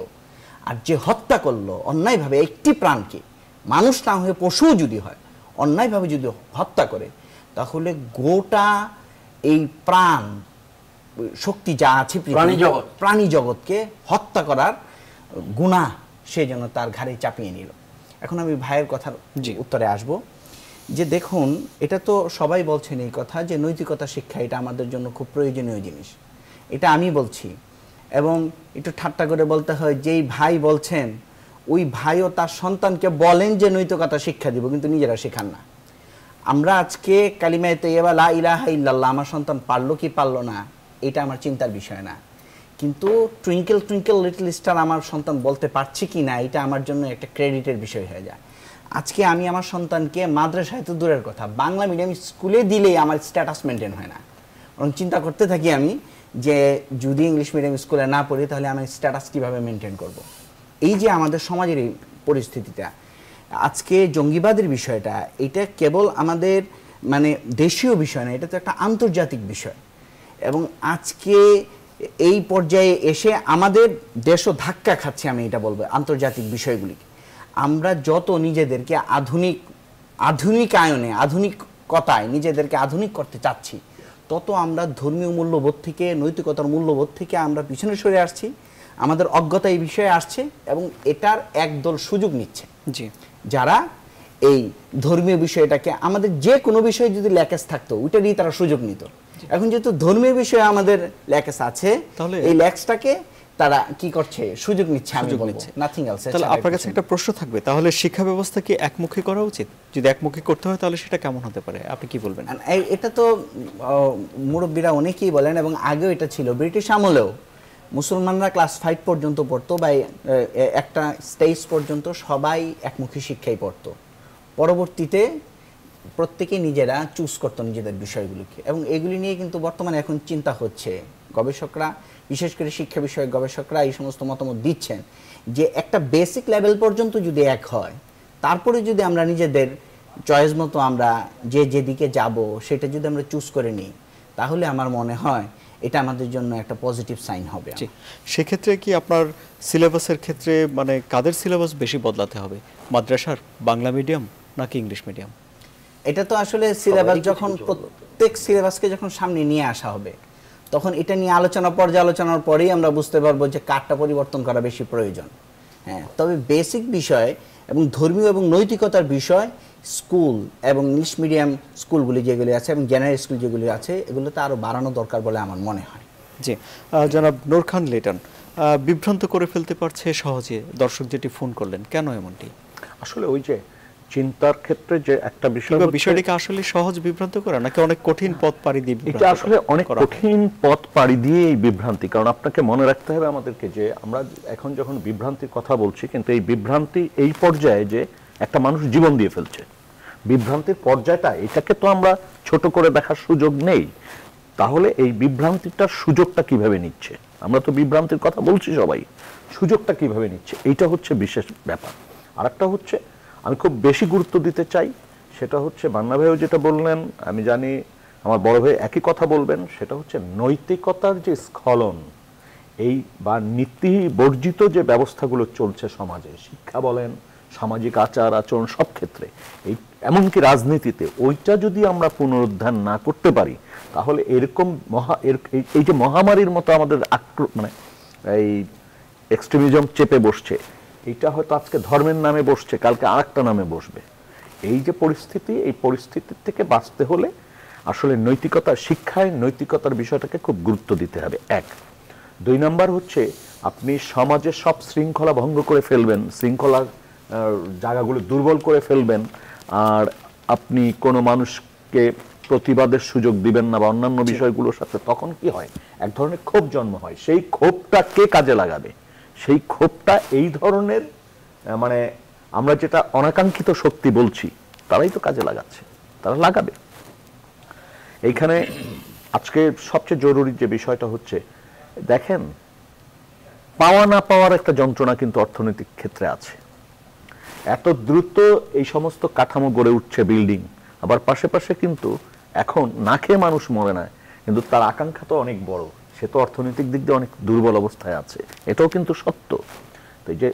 আর যে হত্যা করলো অন্যায়ভাবে একটি প্রাণকে, মানুষ না হয়ে পশুও যদি হয়, অন্যায়ভাবে যদি হত্যা করে তাহলে গোটা এই প্রাণ শক্তি যা আছে প্রাণী জগৎকে হত্যা করার গুনাহ সে যেন তার ঘাড়ে চাপিয়ে নিল। এখন আমি ভাইয়ের কথার উত্তরে আসব যে দেখুন, এটা তো সবাই বলছেন এই কথা যে নৈতিকতা শিক্ষা এটা আমাদের জন্য খুব প্রয়োজনীয় জিনিস, এটা আমি বলছি। এবং একটু ঠাট্টা করে বলতে হয়, যেই ভাই বলছেন ওই ভাইও তার সন্তানকে বলেন যে নৈতিকতা শিক্ষা দিব, কিন্তু নিজেরা শেখান না। আমরা আজকে কালিমায়ে তাইয়্যিবা লা ইলাহা ইল্লাল্লাহ আমার সন্তান পারলো কি পারলো না এটা আমার চিন্তার বিষয় না, কিন্তু টুইঙ্কেল টুইঙ্কেল লিটল স্টার আমার সন্তান বলতে পারছে কি না এটা আমার জন্য একটা ক্রেডিটের বিষয় হয়ে যায়। আজকে আমি আমার সন্তানকে মাদ্রাসায় তো দূরের কথা, বাংলা মিডিয়াম স্কুলে দিলেই আমার স্ট্যাটাস মেনটেন হয় না। বরং চিন্তা করতে থাকি আমি যে যদি ইংলিশ মিডিয়াম স্কুলে না পড়ি তাহলে আমি স্ট্যাটাস কীভাবে মেনটেন করব। এই যে আমাদের সমাজের এই পরিস্থিতিটা, আজকে জঙ্গিবাদের বিষয়টা, এটা কেবল আমাদের মানে দেশীয় বিষয় না, এটা তো একটা আন্তর্জাতিক বিষয়। এবং আজকে এই পর্যায়ে এসে আমাদের দেশও ধাক্কা খাচ্ছে, আমি এটা বলবো আন্তর্জাতিক বিষয়গুলিকে। আমরা যত নিজেদেরকে আধুনিকায়নে, আধুনিকতায় নিজেদেরকে আধুনিক করতে চাচ্ছি, তত আমরা ধর্মীয় মূল্যবোধ থেকে, নৈতিকতার মূল্যবোধ থেকে আমরা পিছনে সরে আসছি। আমাদের অজ্ঞতা এই বিষয়ে আসছে এবং এটার একদল সুযোগ নিচ্ছে, যারা এই ধর্মীয় বিষয়টাকে, আমাদের যে কোনো বিষয়ে যদি ল্যাকেজ থাকতো ওইটারই তারা সুযোগ নিত। এখন যেহেতু ধর্মীয় বিষয়ে আমাদের ল্যাকেজ আছে, এই ল্যাকেজটাকে তারা কি করছে, সুযোগ নিচ্ছে, আমি
সুযোগ
বলবো
নিচ্ছে।
Nothing else.
তাহলে আপনার কাছে একটা প্রশ্ন থাকবে, তাহলে শিক্ষা ব্যবস্থা কি একমুখী করা উচিত? যদি একমুখী করতে হয় তাহলে সেটা কেমন হতে পারে, আপনি কি বলবেন?
এটা তো মুরব্বীরা অনেকেই বলেন, এবং আগেও এটা ছিল, ব্রিটিশ আমলেও মুসলমানরা ক্লাস 5 পর্যন্ত পড়তো, বা একটা স্টেজ পর্যন্ত সবাই একমুখী শিক্ষাই পড়তো। পরবর্তীতে প্রত্যেকে নিজেরা চুজ করতো নিজেদের বিষয়গুলোকে, এবং এগুলি নিয়ে কিন্তু বর্তমানে এখন চিন্তা হচ্ছে। গবেষকরা, বিশেষ করে শিক্ষা বিষয়ক গবেষকরা এই সমস্ত মতামত দিচ্ছেন যে একটা বেসিক লেভেল পর্যন্ত যদি এক হয়, তারপরে যদি আমরা নিজেদের চয়েস মতো আমরা যেদিকে যাব সেটা যদি আমরা চুজ করে নিই, তাহলে আমার মনে হয় এটা আমাদের জন্য একটা পজিটিভ সাইন হবে।
সেক্ষেত্রে কি আপনার সিলেবাসের ক্ষেত্রে মানে কাদের সিলেবাস বেশি বদলাতে হবে, মাদ্রাসার, বাংলা মিডিয়াম নাকি ইংলিশ মিডিয়াম?
এটা তো আসলে সিলেবাস যখন প্রত্যেক সিলেবাসকে যখন সামনে নিয়ে আসা হবে, তখন এটা নিয়ে পর্যালোচনার পরেই আমরা বুঝতে পারবো যে কারটা পরিবর্তন করা বেশি প্রয়োজন। হ্যাঁ, তবে বেসিক বিষয় এবং ধর্মীয় এবং নৈতিকতার বিষয় স্কুল এবং ইংলিশ মিডিয়াম স্কুলগুলি যেগুলি আছে এবং জেনারেল স্কুল যেগুলি আছে, এগুলোতে আরও বাড়ানো দরকার বলে আমার মনে হয়।
জি, জনাব নূর খান লিটন, বিভ্রান্ত করে ফেলতে পারছে সহজে দর্শক যেটি ফোন করলেন, কেন এমনটি?
আসলে ওই যে চিন্তার ক্ষেত্রে যে একটা
বিষয়টাকে আসলে সহজ বিভ্রান্ত করা নাকি অনেক কঠিন পথ পাড়ি দিয়ে?
এটা আসলে অনেক কঠিন পথ পাড়ি দিয়ে এই বিভ্রান্তি, কারণ আপনাকে মনে রাখতে হবে আমাদেরকে যে আমরা এখন যখন বিভ্রান্তির কথা বলছি, কিন্তু এই বিভ্রান্তি এই পর্যায়ে যে একটা মানুষ জীবন দিয়ে ফেলছে, বিভ্রান্তির পর্যায়টা, এটাকে তো আমরা ছোট করে দেখার সুযোগ নেই। তাহলে এই বিভ্রান্তিটার সুযোগটা কিভাবে নিচ্ছে, আমরা তো বিভ্রান্তির কথা বলছি সবাই, সুযোগটা কিভাবে নিচ্ছে, এইটা হচ্ছে বিশেষ ব্যাপার। আরেকটা হচ্ছে আমি খুব বেশি গুরুত্ব দিতে চাই, সেটা হচ্ছে বান্না ভাইও যেটা বললেন, আমি জানি আমার বড় ভাই একই কথা বলবেন, সেটা হচ্ছে নৈতিকতার যে স্খলন, এই বা নীতি বর্জিত যে ব্যবস্থাগুলো চলছে সমাজে, শিক্ষা বলেন, সামাজিক আচার আচরণ, সব ক্ষেত্রে, এই এমনকি রাজনীতিতে, ওইটা যদি আমরা পুনরুদ্ধার না করতে পারি, তাহলে এরকম এই যে মহামারীর মতো আমাদের মানে এই এক্সট্রিমিজম চেপে বসছে, এটা হয়তো আজকে ধর্মের নামে বসছে, কালকে আরেকটা নামে বসবে। এই যে পরিস্থিতি, এই পরিস্থিতির থেকে বাঁচতে হলে আসলে নৈতিকতার শিক্ষায় নৈতিকতার বিষয়টাকে খুব গুরুত্ব দিতে হবে, এক। 2 নাম্বার হচ্ছে আপনি সমাজে সব শৃঙ্খলা ভঙ্গ করে ফেলবেন, শৃঙ্খলার জায়গাগুলো দুর্বল করে ফেলবেন, আর আপনি কোনো মানুষকে প্রতিবাদের সুযোগ দিবেন না বা অন্যান্য বিষয়গুলোর সাথে, তখন কি হয়, এক ধরনের ক্ষোভ জন্ম হয়। সেই ক্ষোভটা কে কাজে লাগাবে? সেই ক্ষোভটা এই ধরনের মানে আমরা যেটা অনাকাঙ্ক্ষিত শক্তি বলছি, তারাই তো কাজে লাগাচ্ছে, তারা লাগাবে। এইখানে আজকে সবচেয়ে জরুরি যে বিষয়টা হচ্ছে, দেখেন, পাওয়া না পাওয়ার একটা যন্ত্রণা কিন্তু অর্থনৈতিক ক্ষেত্রে আছে। এত দ্রুত এই সমস্ত কাঠামো গড়ে উঠছে, বিল্ডিং, আবার পাশে পাশে কিন্তু এখন না খেয়ে মানুষ মরে না, কিন্তু তার আকাঙ্ক্ষা তো অনেক বড়, সে তো অর্থনৈতিক দিক দিয়ে অনেক দুর্বল অবস্থায় আছে, এটাও কিন্তু সত্য। তো এই যে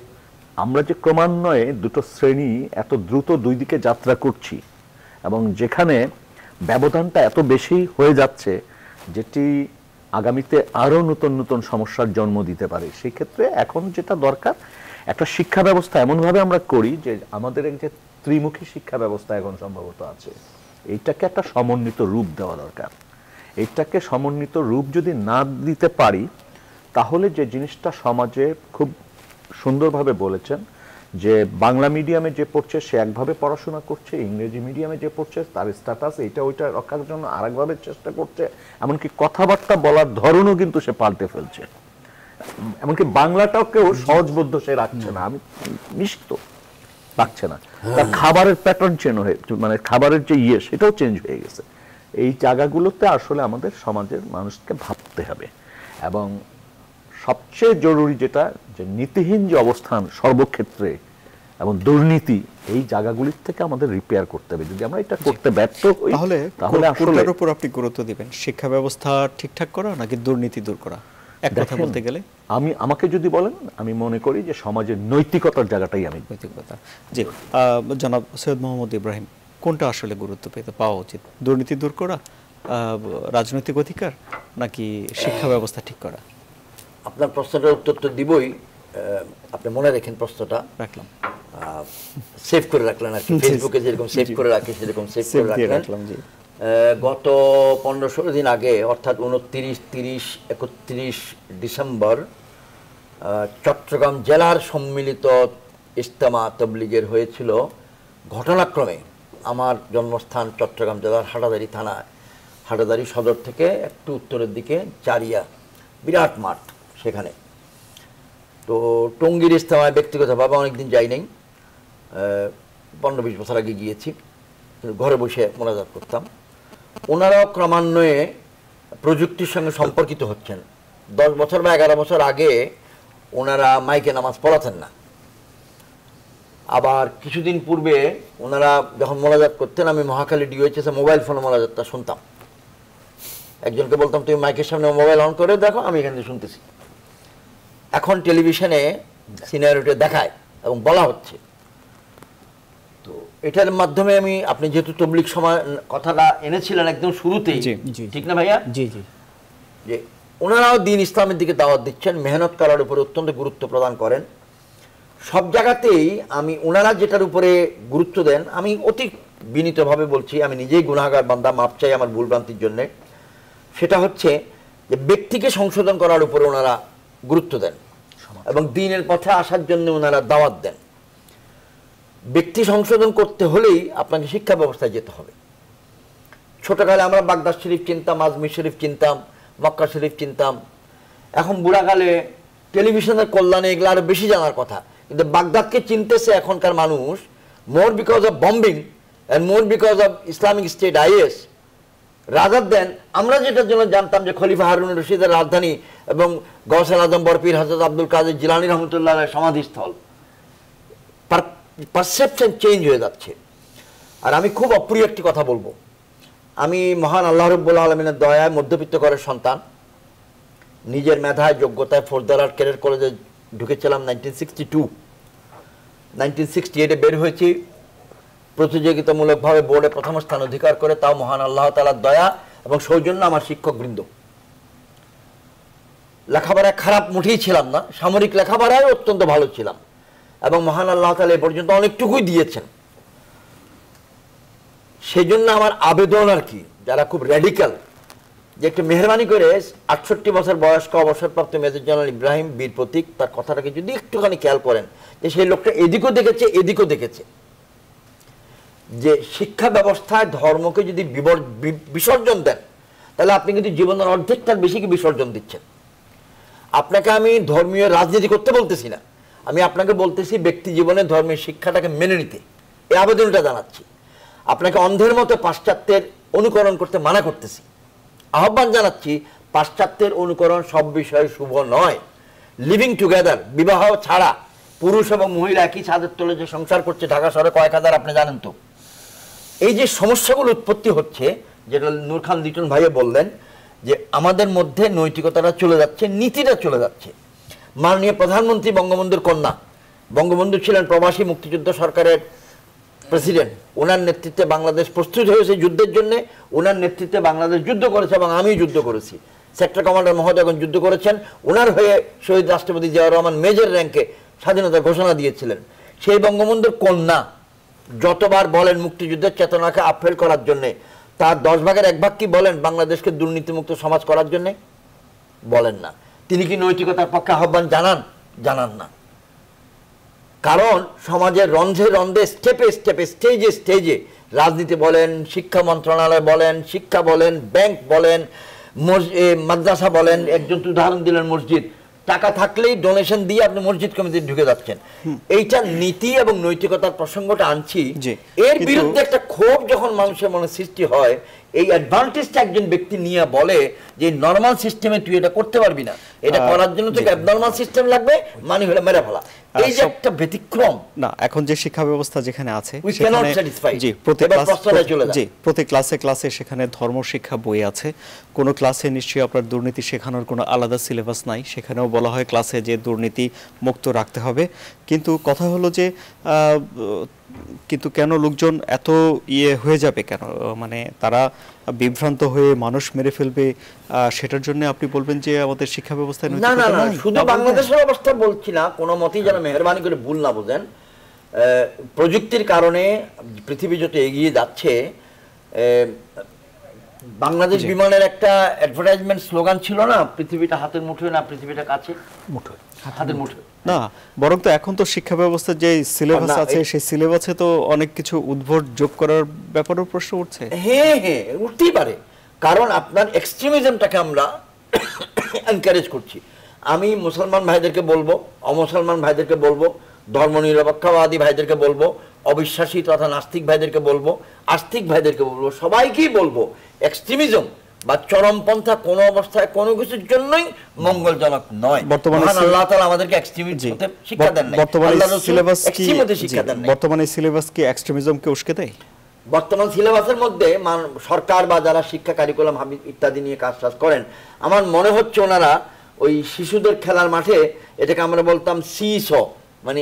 আমরা যে ক্রমান্বয়ে দুটো শ্রেণী এত দ্রুত দুই দিকে যাত্রা করছি, এবং যেখানে ব্যবধানটা এত বেশি হয়ে যাচ্ছে, যেটি আগামীতে আরো নতুন নতুন সমস্যার জন্ম দিতে পারে, সেই ক্ষেত্রে এখন যেটা দরকার, একটা শিক্ষা ব্যবস্থা এমনভাবে আমরা করি যে আমাদের যে ত্রিমুখী শিক্ষা ব্যবস্থা এখন সম্ভবত আছে, এইটাকে একটা সমন্বিত রূপ দেওয়া দরকার। এইটাকে সমন্বিত রূপ যদি না দিতে পারি, তাহলে যে জিনিসটা সমাজে খুব সুন্দরভাবে বলেছেন যে বাংলা মিডিয়ামে যে পড়ছে সে একভাবে পড়াশোনা করছে, ইংরেজি মিডিয়ামে যে পড়ছে তার স্ট্যাটাস এইটা ওইটা রক্ষার জন্য আরেকভাবে চেষ্টা করছে, এমনকি কথাবার্তা বলার ধরনও কিন্তু সে পাল্টে ফেলছে, এমনকি বাংলাটাকেও সহজবোধ্য সে রাখছে না, আমি নিশ্চিত রাখছে না, তার খাবারের প্যাটার্ন চেঞ্জ হয়ে, মানে খাবারের যে সেটাও চেঞ্জ হয়ে গেছে। এই জায়গাগুলোতে আসলে আমাদের সমাজের মানুষকে ভাবতে হবে, এবং সবচেয়ে জরুরি যেটা, যে নীতিহীন যে অবস্থান সর্বক্ষেত্রে এবং দুর্নীতি, এই জায়গাগুলির থেকে আমাদের রিপেয়ার করতে হবে। যদি আমরা এটা করতে ব্যর্থ হই,
তাহলে কোনটার উপর আপনি গুরুত্ব দিবেন, শিক্ষা ব্যবস্থা ঠিকঠাক করা নাকি দুর্নীতি দূর করা? এক কথা বলতে গেলে
আমাকে যদি বলেন, আমি মনে করি যে সমাজের নৈতিকতার জায়গাটাই আমি
নৈতিকতা। জি, জনাব সৈয়দ মোহাম্মদ ইব্রাহিম, কোনটা আসলে গুরুত্ব পাওয়া উচিত, দুর্নীতি দূর করা, রাজনৈতিক অধিকার, নাকি শিক্ষা ব্যবস্থা ঠিক করা?
আপনার প্রশ্নটার উত্তর তো দিবই, আপনি মনে রাখেন প্রশ্নটা,
রাখলাম,
সেভ করে রাখলেন আর কি, ফেসবুকে যেরকম সেভ করে রাখি সেরকম সেভ করে রাখলাম। গত 15-16 দিন আগে, অর্থাৎ 29, 30, 31 ডিসেম্বর চট্টগ্রাম জেলার সম্মিলিত ইজতেমা তাবলীগের হয়েছিল ঘটনাক্রমে আমার জন্মস্থান চট্টগ্রাম জেলার হাটাদারি থানা, হাটাদারি সদর থেকে একটু উত্তরের দিকে চারিয়া, বিরাট মাঠ সেখানে। তো টঙ্গীর ইজতেমায় ব্যক্তিগতভাবে অনেকদিন যাই নাই, 15-20 বছর আগে গিয়েছি, কিন্তু ঘরে বসে মোনাজাত করতাম। ওনারাও ক্রমান্বয়ে প্রযুক্তির সঙ্গে সম্পর্কিত হচ্ছেন। 10 বছর বা 11 বছর আগে ওনারা মাইকে নামাজ পড়াতেন না। আবার কিছুদিন পূর্বে ওনারা যখন মোনাজাত করতেন, আমি মহাখালী ডিওএইচএস মোবাইল ফোনে মোনাজাতটা শুনতাম। একজনকে বলতাম তুমি মাইকের সামনে মোবাইল অন করে দেখো, আমি এখান থেকে শুনতেছি। এখন টেলিভিশনে সিনারিওটা দেখায় এবং বলা হচ্ছে। তো এটার মাধ্যমে আমি, আপনি যেহেতু তবলিগ সময় কথাটা এনেছিলেন একদম শুরুতেই, ঠিক না ভাইয়া?
জি জি।
যে ওনারাও দিন ইসলামের দিকে দাওয়াত দিচ্ছেন, মেহনত করার উপরে অত্যন্ত গুরুত্ব প্রদান করেন। সব জায়গাতেই আমি ওনারা যেটার উপরে গুরুত্ব দেন, আমি অতি বিনীতভাবে বলছি, আমি নিজেই গুনাহগার বান্দা, মাপ চাই আমার ভুলভ্রান্তির জন্যে। সেটা হচ্ছে যে ব্যক্তিকে সংশোধন করার উপরে ওনারা গুরুত্ব দেন এবং দিনের পথে আসার জন্য ওনারা দাওয়াত দেন। ব্যক্তি সংশোধন করতে হলেই আপনাকে শিক্ষা ব্যবস্থায় যেতে হবে। ছোটকালে আমরা বাগদাদ শরীফ চিনতাম, আজমির শরীফ চিনতাম, মক্কা শরীফ চিনতাম। এখন বুড়াকালে টেলিভিশনের কল্যাণে এগুলো আরো বেশি জানার কথা, কিন্তু বাগদাদকে চিনতেছে এখনকার মানুষ more because of bombing and more because of Islamic State IS, rather than আমরা যেটার জন্য জানতাম যে খলিফা হারুন রশিদের রাজধানী এবং গৌসুল আজম বরপীর হযরত আব্দুল কাদের জিলানী রহমতুল্লাহ আলাইহির সমাধিস্থল। পারসেপশন চেঞ্জ হয়ে যাচ্ছে। আর আমি খুব অপ্রিয় একটি কথা বলবো, আমি মহান আল্লাহ রাব্বুল আলামিনের দয়ায় মধ্যবিত্ত ঘরের সন্তান, নিজের মেধায় যোগ্যতায় ফোর্থ ক্যারিয়ার কলেজে ঢুকেছিলাম 1968-এ বের হয়েছি প্রতিযোগিতামূলকভাবে বোর্ডে প্রথম স্থান অধিকার করে, তাও মহান আল্লাহ তাআলার দয়া এবং সৌজন্য আমার শিক্ষকবৃন্দ। লেখাপড়ায় খারাপ মুঠেই ছিলাম না, সামরিক লেখাপড়ায় অত্যন্ত ভালো ছিলাম এবং মহান আল্লাহ তাআলা এ পর্যন্ত অনেকটুকুই দিয়েছেন। সেই জন্য আমার আবেদন আর কি, যারা খুব র্যাডিক্যাল, যে একটু মেহরবানি করে 68 বছর বয়স্ক অবসরপ্রাপ্ত মেজর জেনারেল ইব্রাহিম বীর প্রতীক, তার কথাটাকে যদি একটুখানি খেয়াল করেন, যে সেই লোকটা এদিকও দেখেছে এদিকও দেখেছে, যে শিক্ষা ব্যবস্থায় ধর্মকে যদি বিসর্জন দেন, তাহলে আপনি কিন্তু জীবনের অর্ধেকটার বেশি কি বিসর্জন দিচ্ছেন। আপনাকে আমি ধর্মীয় রাজনীতি করতে বলতেছি না, আমি আপনাকে বলতেছি ব্যক্তি জীবনে ধর্মের শিক্ষাটাকে মেনে নিতে, এই আবেদনটা জানাচ্ছি। আপনাকে অন্ধের মতো পাশ্চাত্যের অনুকরণ করতে মানা করতেছি, আহ্বান জানাচ্ছি, পাশ্চাত্যের অনুকরণ সব বিষয়ে শুভ নয়। লিভিং টুগেদার, বিবাহ ছাড়া পুরুষ এবং মহিলা একই ছাদের তলে যে সংসার করছে ঢাকা শহরে কয়েক হাজার, আপনি জানেন তো। এই যে সমস্যাগুলো উৎপত্তি হচ্ছে, যেটা নূর খান লিটন ভাইয়ে বললেন, যে আমাদের মধ্যে নৈতিকতাটা চলে যাচ্ছে, নীতিটা চলে যাচ্ছে। মাননীয় প্রধানমন্ত্রী বঙ্গবন্ধুর কন্যা, বঙ্গবন্ধু ছিলেন প্রবাসী মুক্তিযুদ্ধ সরকারের প্রেসিডেন্ট, ওনার নেতৃত্বে বাংলাদেশ প্রস্তুত হয়েছে যুদ্ধের জন্য, ওনার নেতৃত্বে বাংলাদেশ যুদ্ধ করেছে এবং আমিও যুদ্ধ করেছি। সেক্টর কমান্ডার মহোদয় এখন যুদ্ধ করেছেন, ওনার হয়ে শহীদ রাষ্ট্রপতি জিয়াউর রহমান মেজর র্যাঙ্কে স্বাধীনতার ঘোষণা দিয়েছিলেন। সেই বঙ্গবন্ধুর কন্যা যতবার বলেন মুক্তিযুদ্ধের চেতনাকে আপহেল করার জন্যে, তার 10 ভাগের 1 ভাগ কি বলেন বাংলাদেশকে দুর্নীতিমুক্ত সমাজ করার জন্যে? বলেন না। তিনি কি নৈতিকতার পক্ষে আহ্বান জানান? জানান না। কারণ সমাজের রন্ধে রন্ধে, স্টেপে স্টেপে, স্টেজে স্টেজে, রাজনীতি বলেন, শিক্ষা মন্ত্রণালয় বলেন, শিক্ষা বলেন, ব্যাংক বলেন, মাদ্রাসা বলেন, একজন তো উদাহরণ দিলেন মসজিদ, টাকা থাকলেই ডোনেশন দিয়ে আপনি মসজিদ কমিটিতে ঢুকে যাচ্ছেন। এইটা নীতি এবং নৈতিকতার প্রসঙ্গটা আনছি, এর বিরুদ্ধে একটা ক্ষোভ যখন মানুষের মনে সৃষ্টি হয়, এই অ্যাডভান্টেজটা একজন ব্যক্তি নিয়ে বলে যে নরমাল সিস্টেমে তুই এটা করতে পারবি না, এটা করার জন্য তোকে অ্যাবনরমাল সিস্টেম লাগবে, মানে হলো মেরে ফেলা। এই যে একটা ব্যতিক্রম
না, এখন যে শিক্ষা ব্যবস্থা যেখানে আছে
সেখানে
প্রতি ক্লাসে সেখানে ধর্ম শিক্ষা বই আছে। কোনো ক্লাসে নিশ্চয়ই আপনার দুর্নীতি শেখানোর কোনো আলাদা সিলেবাস নাই, সেখানেও বলা হয় ক্লাসে যে দুর্নীতি মুক্ত রাখতে হবে। কিন্তু কথা হলো যে কিন্তু কেন লোকজন এত হয়ে যাবে কেন, মানে তারা বিভ্রান্ত হয়ে মানুষ মেরে ফেলবে, সেটার জন্য আপনি বলবেন যে আমাদের শিক্ষা ব্যবস্থায়
না না না, শুধু বাংলাদেশের অবস্থা বলছি না, কোনো মতেই যেন মেহরবানি করে ভুল না বোঝেন। প্রযুক্তির কারণে পৃথিবী যত এগিয়ে যাচ্ছে, বাংলাদেশ বিমানের একটা অ্যাডভার্টাইজমেন্ট স্লোগান ছিল না, পৃথিবীটা হাতের মুঠোয় না পৃথিবীটা কাছে
মুঠোয়।
হাতের মুঠোয়।
না, বরং তো এখন তো শিক্ষা ব্যবস্থার যে সিলেবাস
না,
আছে সেই সিলেবাসে তো অনেক কিছু উদ্ভট যোগ করার ব্যাপারেও প্রশ্ন উঠছে।
হ্যাঁ হ্যাঁ, উঠতেই পারে, কারণ আপনার এক্সট্রিমিজমটাকে আমরা এনকারেজ করছি। আমি মুসলমান ভাইদেরকে বলবো, অমুসলমান ভাইদেরকে বলবো, ধর্মনিরপেক্ষবাদী ভাইদেরকে বলবো, অবিশ্বাসী তথা নাস্তিক ভাইদেরকে বলবো, আস্তিক ভাইদেরকে বলবো, সবাইকেই বলবো এক্সট্রিমিজম বা চরমপন্থা কোনো অবস্থায় কোনো কিছুর জন্যই মঙ্গলজনক নয়।
বর্তমানে
আল্লাহ তাআলা আমাদেরকে এক্সট্রিমিজম হতে শিক্ষা দেন নাই, আল্লাহ রাসূল এক্সট্রিম হতে শিক্ষা দেন নাই।
বর্তমানে সিলেবাস কি এক্সট্রিমিজমকে উস্কে দেয়?
বর্তমান সিলেবাসের মধ্যে সরকার বা যারা শিক্ষা কারিকুলাম ইত্যাদি নিয়ে কাজ করেন, আমার মনে হচ্ছে ওনারা ওই শিশুদের খেলার মাঠে, এটাকে আমরা বলতাম সিস, মানে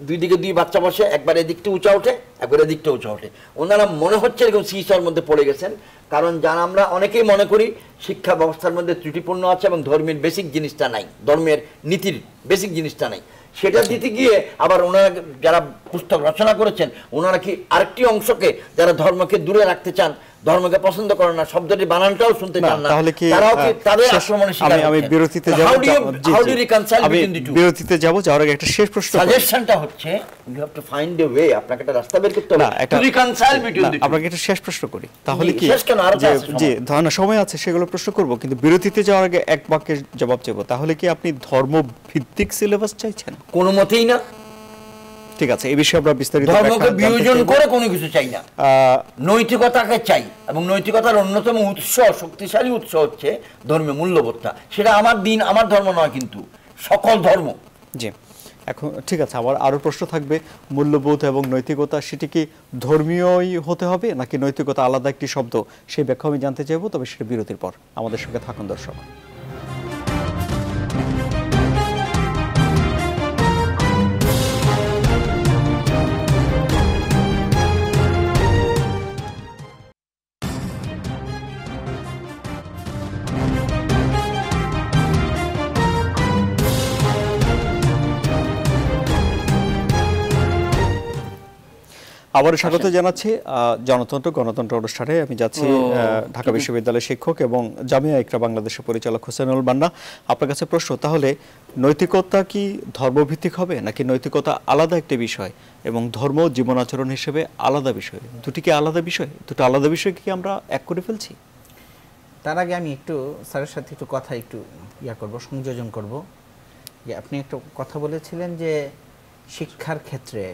দুই দিকে দুই বাচ্চা বসে, একবার এদিকটা উঁচা ওঠে একবার এদিকটা উঁচা ওঠে, ওনারা মনে হচ্ছে এরকম সিসর মধ্যে পড়ে গেছেন। কারণ যারা আমরা অনেকেই মনে করি শিক্ষা ব্যবস্থার মধ্যে ত্রুটিপূর্ণ আছে এবং ধর্মের বেসিক জিনিসটা নাই, ধর্মের নীতির বেসিক জিনিসটা নাই, সেটা দিতে গিয়ে আবার ওনারা যারা পুস্তক রচনা করেছেন ওনারা কি আরেকটি অংশকে, যারা ধর্মকে দূরে রাখতে চান, ধর্মকে পছন্দ করেন না, শব্দটি বানানটাও শুনতে চান না,
তাহলে কি
তারাও কি তাদের আক্রমণের শিকার হচ্ছেন?
আমি বিরতিতে যাব,
how do reconcile between the two?
বিরতিতে যাব, যাওয়ার আগে একটা শেষ প্রশ্ন।
সাজেশনটা হচ্ছে you have to find a way, আপনাকে একটা রাস্তা বের করতে হবে to reconcile between the two.
আপনাকে একটা শেষ প্রশ্ন করি, তাহলে কি
শেষ কেন, আরো আছে
জি ধারণা সময় আছে, সেগুলো প্রশ্ন করব, কিন্তু বিরতিতে যাওয়ার আগে এক বাক্যে জবাব চাইব। তাহলে কি আপনি ধর্ম ভিত্তিক সিলেবাস চাইছেন?
কোনো মতেই না।
ঠিক আছে, এই বিষয়ে আমরা বিস্তারিত
ধর্মকে বিয়োজন করে কোনো কিছু চাই না, নৈতিকতাকে চাই, এবং নৈতিকতার অন্যতম উৎস, শক্তিশালী উৎস হচ্ছে ধর্মীয় মূল্যবোধটা। সেটা আমার দিন, আমার ধর্ম নয়, কিন্তু সকল ধর্ম।
জি, এখন ঠিক আছে, আমার আরো প্রশ্ন থাকবে। মূল্যবোধ এবং নৈতিকতা, সেটি কি ধর্মীয়ই হতে হবে নাকি নৈতিকতা আলাদা একটি শব্দ? সেই ব্যাখ্যা আমি জানতে চাইবো, তবে সেটা বিরতির পর। আমাদের সঙ্গে থাকুন দর্শক। আবারও স্বাগত জানাচ্ছি জনতন্ত্র গণতন্ত্র অনুষ্ঠানে। আমি যাচ্ছি ঢাকা বিশ্ববিদ্যালয়ের শিক্ষক এবং জামিয়া ইকরা বাংলাদেশের পরিচালক হোসেনুল মান্না। আপনার কাছে প্রশ্ন, তাহলে নৈতিকতা কি ধর্মভিত্তিক হবে নাকি নৈতিকতা আলাদা একটি বিষয় এবং ধর্ম জীবন আচরণ হিসেবে আলাদা বিষয়? দুটি কি আলাদা বিষয়? দুটো আলাদা বিষয় কি আমরা এক করে ফেলছি?
তার আগে আমি একটু স্যারের সাথে একটু কথা সংযোজন করব। যে আপনি একটু কথা বলেছিলেন যে শিক্ষার ক্ষেত্রে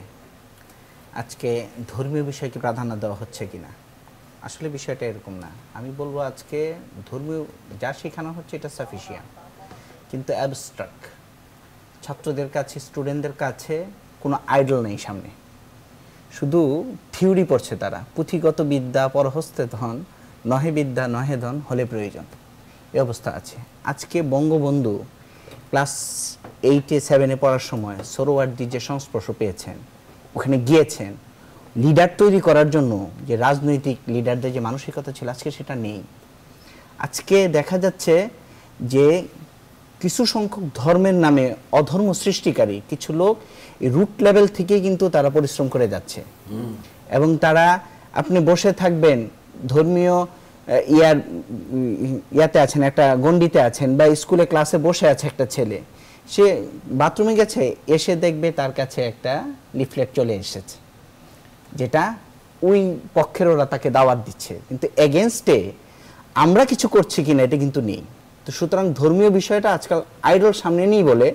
আজকে ধর্মীয় বিষয়কে প্রাধান্য দেওয়া হচ্ছে কিনা। আসলে বিষয়টা এরকম না। আমি বলবো আজকে ধর্মীয় যা শেখানো হচ্ছে এটা সাফিসিয়েন্ট, কিন্তু অ্যাবস্ট্রাক্ট। ছাত্রদের কাছে, স্টুডেন্টদের কাছে কোনো আইডল নেই সামনে, শুধু থিওরি পড়ছে তারা। পুঁথিগত বিদ্যা পরহস্তে ধন, নহে বিদ্যা নহে ধন হলে প্রয়োজন, এই অবস্থা আছে। আজকে বঙ্গবন্ধু ক্লাস 8-7 পড়ার সময় সোহরাওয়ার্দীর যে সংস্পর্শ পেয়েছেন, ওখানে গিয়েছেন, লিডার তৈরি করার জন্য যে রাজনৈতিক লিডারদের যে মানসিকতা ছিল, আজকে সেটা নেই। আজকে দেখা যাচ্ছে যে কিছু সংখ্যক ধর্মের নামে অধর্ম সৃষ্টিকারী কিছু লোক রুট লেভেল থেকে কিন্তু তারা পরিশ্রম করে যাচ্ছে, এবং তারা, আপনি বসে থাকবেন ধর্মীয় ইয়াতে আছেন, একটা গণ্ডিতে আছেন, বা স্কুলে ক্লাসে বসে আছে একটা ছেলে, সে বাথরুমে গেছে, এসে দেখবে তার কাছে একটা লিফলেট চলে এসেছে, যেটা ওই পক্ষের ওরা তাকে দাওয়াত দিচ্ছে, কিন্তু এগেনস্টে আমরা কিছু করছি কিনা এটা কিন্তু নেই। তো সুতরাং ধর্মীয় বিষয়টা আজকাল আইডল সামনে নেই বলে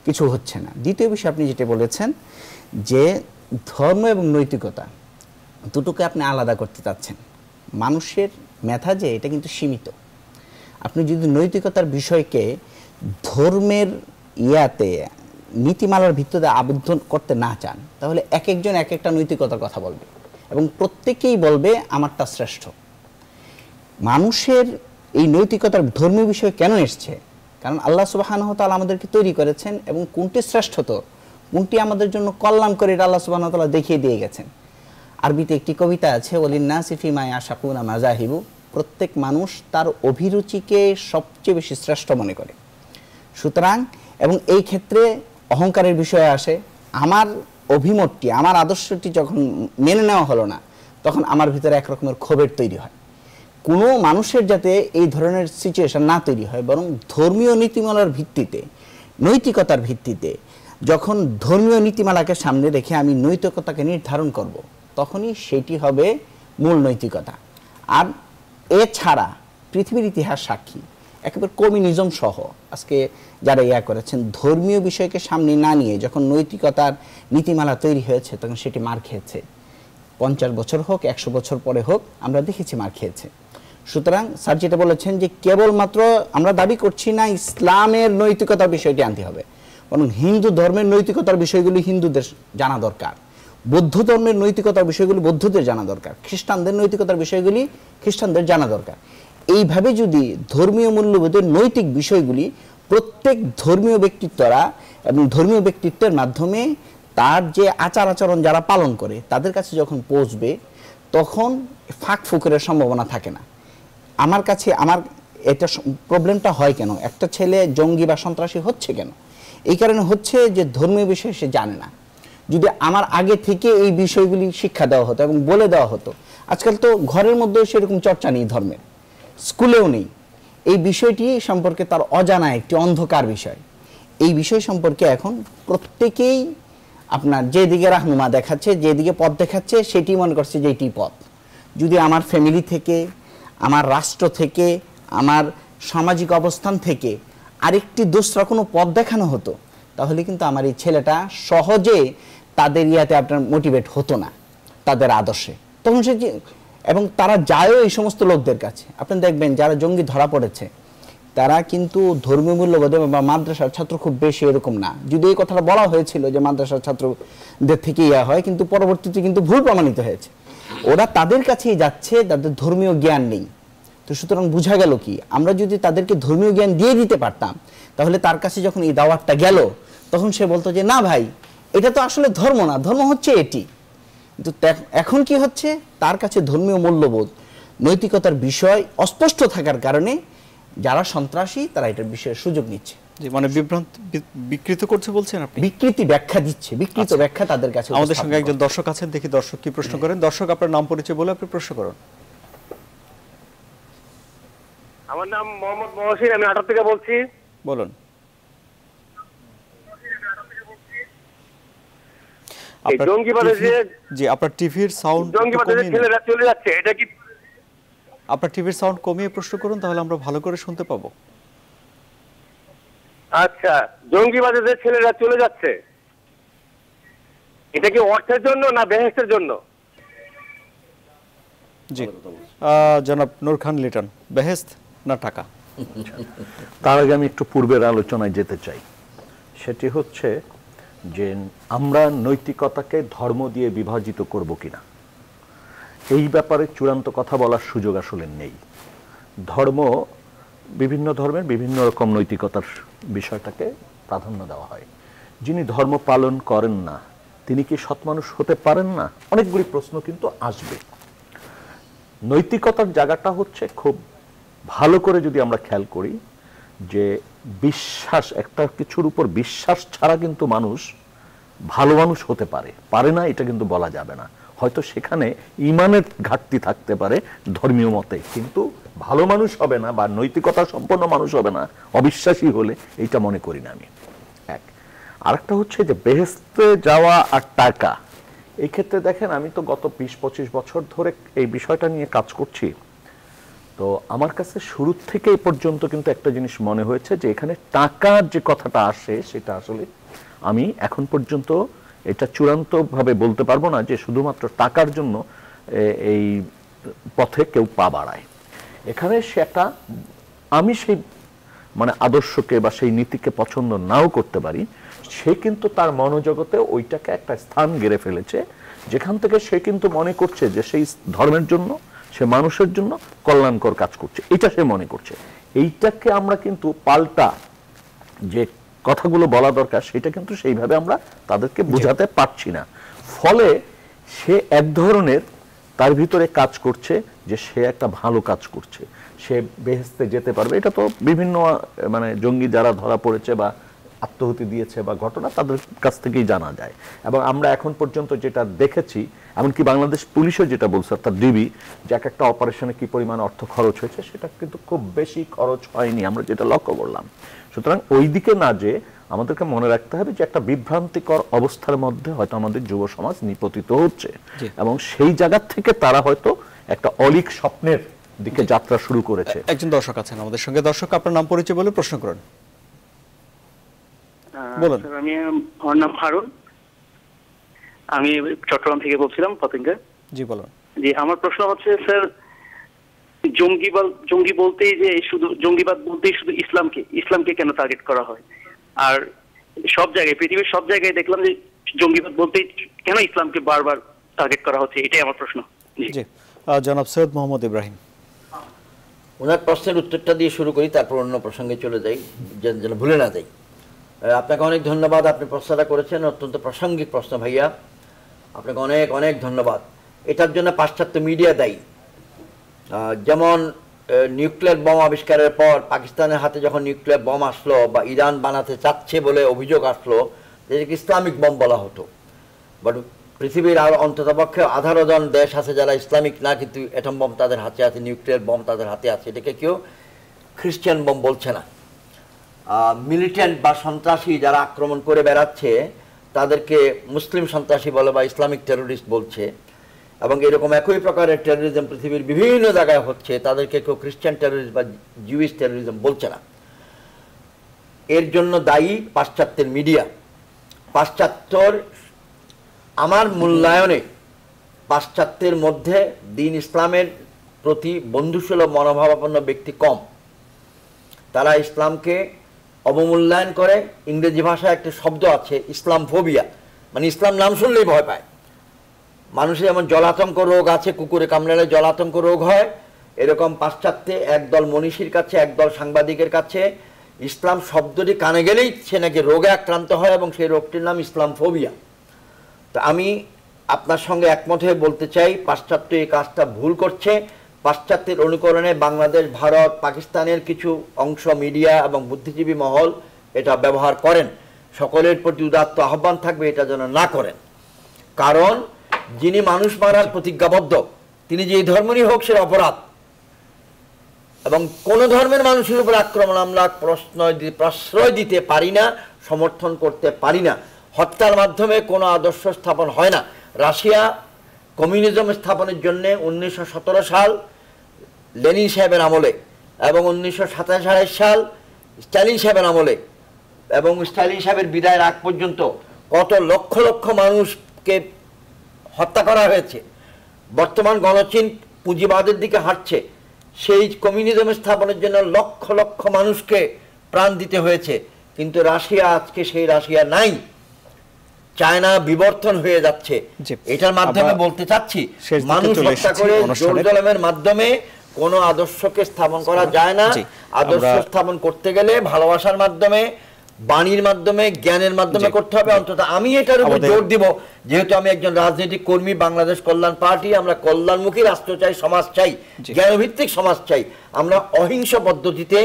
কিছু হচ্ছে না। দ্বিতীয় বিষয় আপনি যেটা বলেছেন যে ধর্ম এবং নৈতিকতা দুটোকে আপনি আলাদা করতে চাচ্ছেন। মানুষের মেধা যে এটা কিন্তু সীমিত। আপনি যদি নৈতিকতার বিষয়কে ধর্মের ইয়াতে নীতিমালার ভিত্তিতে আবদ্ধ করতে না চান, তাহলে এক একজন এক একটা নৈতিকতার কথা বলবে এবং প্রত্যেকেই বলবে আমারটা শ্রেষ্ঠ। মানুষের এই নৈতিকতার ধর্মীয় বিষয় কেন এসছে? কারণ আল্লাহ সুবহানাহু ওয়া তাআলা আমাদেরকে তৈরি করেছেন এবং কোনটি শ্রেষ্ঠতর, কোনটি আমাদের জন্য কল্যাণ করে, এটা আল্লাহ সুবহানাহু ওয়া তাআলা দেখিয়ে দিয়ে গেছেন। আরবিতে একটি কবিতা আছে, ওয়ালিন্নাসি ফিমা ইয়াশাকুনা মাযাহিবু, প্রত্যেক মানুষ তার অভিরুচিকে সবচেয়ে বেশি শ্রেষ্ঠ মনে করে। সুতরাং এবং এই ক্ষেত্রে অহংকারের বিষয় আসে। আমার অভিমতটি, আমার আদর্শটি যখন মেনে নেওয়া হলো না, তখন আমার ভিতরে এক রকমের ক্ষোভের তৈরি হয়। কোনো মানুষের যাতে এই ধরনের সিচুয়েশন না তৈরি হয়, বরং ধর্মীয় নীতিমালার ভিত্তিতে, নৈতিকতার ভিত্তিতে যখন ধর্মীয় নীতিমালাকে সামনে রেখে আমি নৈতিকতাকে নির্ধারণ করব, তখনই সেটি হবে মূল নৈতিকতা। আর এছাড়া পৃথিবীর ইতিহাস সাক্ষী, একেবারে কমিউনিজম সহ আজকে যারা করেছেন, ধর্মীয় বিষয়কে সামনে না নিয়ে যখন নৈতিকতার নীতিমালা তৈরি হয়েছে তখন সেটি মার খেয়েছে। 50 বছর হোক, 100 বছর পরে হোক, আমরা দেখেছি মার খেয়েছে। সুতরাং স্যার যেটা বলেছেন যে কেবলমাত্র আমরা দাবি করছি না ইসলামের নৈতিকতার বিষয়টি আনতে হবে, বরং হিন্দু ধর্মের নৈতিকতার বিষয়গুলি হিন্দুদের জানা দরকার, বৌদ্ধ ধর্মের নৈতিকতার বিষয়গুলি বৌদ্ধদের জানা দরকার, খ্রিস্টানদের নৈতিকতার বিষয়গুলি খ্রিস্টানদের জানা দরকার। এইভাবে যদি ধর্মীয় মূল্যবোধের নৈতিক বিষয়গুলি প্রত্যেক ধর্মীয় ব্যক্তিত্বরা এবং ধর্মীয় ব্যক্তিত্বের মাধ্যমে তার যে আচার আচরণ যারা পালন করে তাদের কাছে যখন পৌঁছবে, তখন ফাঁক ফুকরের সম্ভাবনা থাকে না। আমার কাছে আমার এটা প্রবলেমটা হয় কেন, একটা ছেলে জঙ্গি বা সন্ত্রাসী হচ্ছে কেন? এই কারণে হচ্ছে যে ধর্মীয় বিষয় সে জানে না। যদি আমার আগে থেকে এই বিষয়গুলি শিক্ষা দেওয়া হতো এবং বলে দেওয়া হতো, আজকাল তো ঘরের মধ্যেও সেরকম চর্চা নেই ধর্মের, স্কুলেও নেই, এই বিষয়টি সম্পর্কে তার অজানা একটি অন্ধকার বিষয়। এই বিষয় সম্পর্কে এখন প্রত্যেকেই আপনার যেদিকে রাহনুমা দেখাচ্ছে, যেদিকে পথ দেখাচ্ছে, সেটি মনে করছে যে এটি পথ। যদি আমার ফ্যামিলি থেকে, আমার রাষ্ট্র থেকে, আমার সামাজিক অবস্থান থেকে আরেকটি দোসরা কোনো পথ দেখানো হতো, তাহলে কিন্তু আমার এই ছেলেটা সহজে তাদের ইয়াতে আপনার মোটিভেট হতো না, তাদের আদর্শে। তখন সে এবং তারা যায়ও এই সমস্ত লোকদের কাছে। আপনি দেখবেন যারা জঙ্গি ধরা পড়েছে তারা কিন্তু ধর্মীয় মূল্যবোধে বা মাদ্রাসার ছাত্র খুব বেশি এরকম না। যদি এই কথাটা বলা হয়েছিল যে মাদ্রাসার ছাত্রদের থেকে ইয়া হয়, কিন্তু পরবর্তীতে কিন্তু ভুল প্রমাণিত হয়েছে। ওরা তাদের কাছেই যাচ্ছে, তাদের ধর্মীয় জ্ঞান নেই। তো সুতরাং বোঝা গেল কি, আমরা যদি তাদেরকে ধর্মীয় জ্ঞান দিয়ে দিতে পারতাম, তাহলে তার কাছে যখন এই দাওয়াতটা গেল তখন সে বলতো যে না ভাই, এটা তো আসলে ধর্ম না, ধর্ম হচ্ছে এটি। কিন্তু এখন কি হচ্ছে, তার কাছে ধর্মীয় মূল্যবোধ, নৈতিকতার বিষয় অস্পষ্ট থাকার কারণে যারা সন্ত্রাসী তারা এটার বিষয়ে সুযোগ নিচ্ছে।
যে মানে বিকৃত করছে বলছেন আপনি?
বিকৃতি ব্যাখ্যা দিচ্ছে, বিকৃত ব্যাখ্যা তাদের কাছে।
আমাদের সঙ্গে একজন দর্শক আছেন, দেখি দর্শক কি প্রশ্ন করেন। দর্শক, আপনার নাম পরিচয় বলে আপনি প্রশ্ন করুন।
আমার নাম মোহাম্মদ মহসিন, আমি 18 থেকে বলছি।
বলুন। জি, আপনার টিভির সাউন্ড
ছেলেরা চলে যাচ্ছে, এটা কি?
আপনার টিভির সাউন্ড কমিয়ে প্রশ্ন করুন, তাহলে আমরা ভালো করে শুনতে পাবো।
আচ্ছা, জঙ্গিবাদে যে ছেলেরা চলে যাচ্ছে, এটা কি অর্থের জন্য না বেহেশতের জন্য?
জি, জনাব নূর খান লিটন, বেহেশত না টাকা?
তার আগে আমি একটু পূর্বের আলোচনায় যেতে চাই। সেটি হচ্ছে যে আমরা নৈতিকতাকে ধর্ম দিয়ে বিভাজিত করব কিনা, এই ব্যাপারে চূড়ান্ত কথা বলার সুযোগ আসলে নেই। ধর্ম, বিভিন্ন ধর্মের বিভিন্ন রকম নৈতিকতার বিষয়টাকে প্রাধান্য দেওয়া হয়। যিনি ধর্ম পালন করেন না তিনি কি সৎ মানুষ হতে পারেন না? অনেকগুলি প্রশ্ন কিন্তু আসবে। নৈতিকতার জায়গাটা হচ্ছে খুব ভালো করে যদি আমরা খেয়াল করি যে বিশ্বাস, একটা কিছুর উপর বিশ্বাস ছাড়া কিন্তু মানুষ ভালো মানুষ হতে পারে না, এটা কিন্তু বলা যাবে না। হয়তো সেখানে ঈমানের ঘাটতি থাকতে পারে ধর্মীয় মতে, কিন্তু ভালো মানুষ হবে না বা নৈতিকতা সম্পন্ন মানুষ হবে না অবিশ্বাসী হলে, এইটা মনে করি না আমি। এক আরেকটা হচ্ছে যে বেহেশতে যাওয়া আর টাকা, এই ক্ষেত্রে দেখেন আমি তো গত 20-25 বছর ধরে এই বিষয়টা নিয়ে কাজ করছি। তো আমার কাছে শুরু থেকে এই পর্যন্ত কিন্তু একটা জিনিস মনে হয়েছে যে এখানে টাকার যে কথাটা আসে সেটা আসলে আমি এখন পর্যন্ত এটা চূড়ান্তভাবে বলতে পারবো না যে শুধুমাত্র টাকার জন্য এই পথে কেউ পা বাড়ায়। এখানে সে একটা, আমি সেই মানে আদর্শকে বা সেই নীতিকে পছন্দ নাও করতে পারি, সে কিন্তু তার মনোজগতে ওইটাকে একটা স্থান গেড়ে ফেলেছে যেখান থেকে সে কিন্তু মনে করছে যে সেই ধর্মের জন্য, সে মানুষের জন্য কল্যাণকর কাজ করছে, এটা সে মনে করছে। এইটাকে আমরা কিন্তু পাল্টা যে কথাগুলো বলা দরকার সেটা কিন্তু সেইভাবে আমরা তাদেরকে বোঝাতে পারছি না। ফলে সে এক ধরনের তার ভিতরে কাজ করছে যে সে একটা ভালো কাজ করছে, সে বেহেশতে যেতে পারবে। এটা তো বিভিন্ন মানে জঙ্গি যারা ধরা পড়েছে বা আত্মহতি দিয়েছে বা ঘটনা তাদের কাছ থেকেই জানা যায়। এবং আমরা এখন পর্যন্ত যেটা দেখেছি, এমনকি বাংলাদেশ পুলিশও যেটা বলছে অর্থাৎ ডিবি, যে এক একটা অপারেশনে কি পরিমাণ অর্থ খরচ হয়েছে সেটা কিন্তু খুব বেশি খরচ হয়নি, আমরা যেটা লক্ষ্য করলাম। সুতরাং ওই দিকে না যে আমাদেরকে মনে রাখতে হবে যে একটা বিভ্রান্তিকর অবস্থার মধ্যে হয়তো আমাদের যুব সমাজ নিপতিত হচ্ছে, এবং সেই জায়গা থেকে তারা হয়তো একটা অলীক স্বপ্নের দিকে যাত্রা শুরু করেছে।
একজন দর্শক আছেন আমাদের সঙ্গে। দর্শক, আপনার নাম পরিচয় বলে প্রশ্ন করুন। বলুন।
আমি, আমার নাম হারুন, আমি চট্টগ্রাম থেকে বলছিলাম পতেঙ্গা।
জি বলুন।
জি, আমার প্রশ্ন হচ্ছে স্যার, জঙ্গি বলতেই যে শুধু জঙ্গিবাদ বলতেই শুধু ইসলামকে কেন টার্গেট করা হয়? আর সব জায়গায়, পৃথিবীর সব জায়গায় দেখলাম যে জঙ্গিবাদ বলতেই কেন ইসলামকে বারবার টার্গেট করা হচ্ছে, এটাই আমার প্রশ্ন।
জি, জনাব সৈয়দ মোহাম্মদ ইব্রাহিম।
ওনার প্রশ্নের উত্তরটা দিয়ে শুরু করি, তারপর অন্য প্রসঙ্গে চলে যাই যেন ভুলে না যাই। আপনাকে অনেক ধন্যবাদ, আপনি প্রশ্নটা করেছেন, অত্যন্ত প্রাসঙ্গিক প্রশ্ন ভাইয়া, আপনাকে অনেক অনেক ধন্যবাদ। এটার জন্য পাশ্চাত্য মিডিয়া দায়ী। যেমন নিউক্লিয়ার বোম আবিষ্কারের পর পাকিস্তানের হাতে যখন নিউক্লিয়ার বোম আসলো বা ইরান বানাতে চাচ্ছে বলে অভিযোগ আসলো, যেটাকে ইসলামিক বোম বলা হতো, বাট পৃথিবীর আরও অন্ততপক্ষে 18 জন দেশ আছে যারা ইসলামিক না, কিন্তু অ্যাটম বোম তাদের হাতে আছে, নিউক্লিয়ার বোম তাদের হাতে আছে, এটাকে কেউ খ্রিস্টান বোম বলছে না। মিলিটেন্ট বা সন্ত্রাসী যারা আক্রমণ করে বেড়াচ্ছে তাদেরকে মুসলিম সন্ত্রাসী বলে বা ইসলামিক টেরোরিস্ট বলছে, এবং এরকম একই প্রকারের টেরোরিজম পৃথিবীর বিভিন্ন জায়গায় হচ্ছে, তাদেরকে কেউ খ্রিস্টান টেরোরিস্ট বা জুইশ টেরোরিজম বলছে না। এর জন্য দায়ী পাশ্চাত্যের মিডিয়া। পাশ্চাত্যর, আমার মূল্যায়নে পাশ্চাত্যের মধ্যে দিন ইসলামের প্রতি বন্ধুসুলভ মনোভাবাপন্ন ব্যক্তি কম। তারা ইসলামকে অবমূল্যায়ন করে। ইংরেজি ভাষায় একটা শব্দ আছে ইসলাম ফোবিয়া, মানে ইসলাম নাম শুনলেই ভয় পায়। মানুষের যেমন জলাতঙ্ক রোগ আছে, কুকুরে কামড়ালে জলাতঙ্ক রোগ হয়, এরকম পাশ্চাত্যে একদল মনীষীর কাছে, একদল সাংবাদিকের কাছে ইসলাম শব্দটি কানে গেলেই সে নাকি রোগে আক্রান্ত হয়, এবং সেই রোগটির নাম ইসলাম ফোবিয়া। তো আমি আপনার সঙ্গে একমত হয়ে বলতে চাই, পাশ্চাত্য এই কাজটা ভুল করছে। পাশ্চাত্যের অনুকরণে বাংলাদেশ, ভারত, পাকিস্তানের কিছু অংশ মিডিয়া এবং বুদ্ধিজীবী মহল এটা ব্যবহার করেন। সকলের প্রতি উদাত্ত আহ্বান থাকবে এটা যেন না করেন, কারণ যিনি মানুষ মারার প্রতিজ্ঞাবদ্ধ তিনি যে ধর্মেরই হোক সেটা অপরাধ, এবং কোন ধর্মের মানুষের উপর আক্রমণ আমরা প্রশ্রয় দিতে পারি না, সমর্থন করতে পারি না। হত্যার মাধ্যমে কোনো আদর্শ স্থাপন হয় না। রাশিয়া কমিউনিজম স্থাপনের জন্য 1917 সাল লেনিন সাহেবের আমলে, এবং 1927 সাল স্টালিন সাহেবের আমলে, এবং স্টালিন সাহেবের বিদায়ের আগ পর্যন্ত কত লক্ষ লক্ষ মানুষকে হত্যা করা হয়েছে। বর্তমান গণচীন পুঁজিবাদের দিকে হাঁটছে, সেই কমিউনিজম স্থাপনের জন্য লক্ষ লক্ষ মানুষকে প্রাণ দিতে হয়েছে, কিন্তু রাশিয়া আজকে সেই রাশিয়া নাই। চায়না বিবর্তন হয়ে যাচ্ছে। এটার মাধ্যমে বলতে চাচ্ছি, মানুষ হত্যা করে জোর জলমের মাধ্যমে কোন আদর্শকে স্থাপন করা যায় না। আদর্শ স্থাপন করতে গেলে ভালোবাসার মাধ্যমে, বাণীর মাধ্যমে, জ্ঞানের মাধ্যমে করতে হবে। অন্তত আমি এটার উপর জোর দিব, যেহেতু আমি একজন রাজনৈতিক কর্মী, বাংলাদেশ কল্যাণ পার্টি, আমরা কল্যাণমুখী রাষ্ট্র চাই, সমাজ চাই, জ্ঞানভিত্তিক সমাজ চাই। আমরা অহিংস পদ্ধতিতে,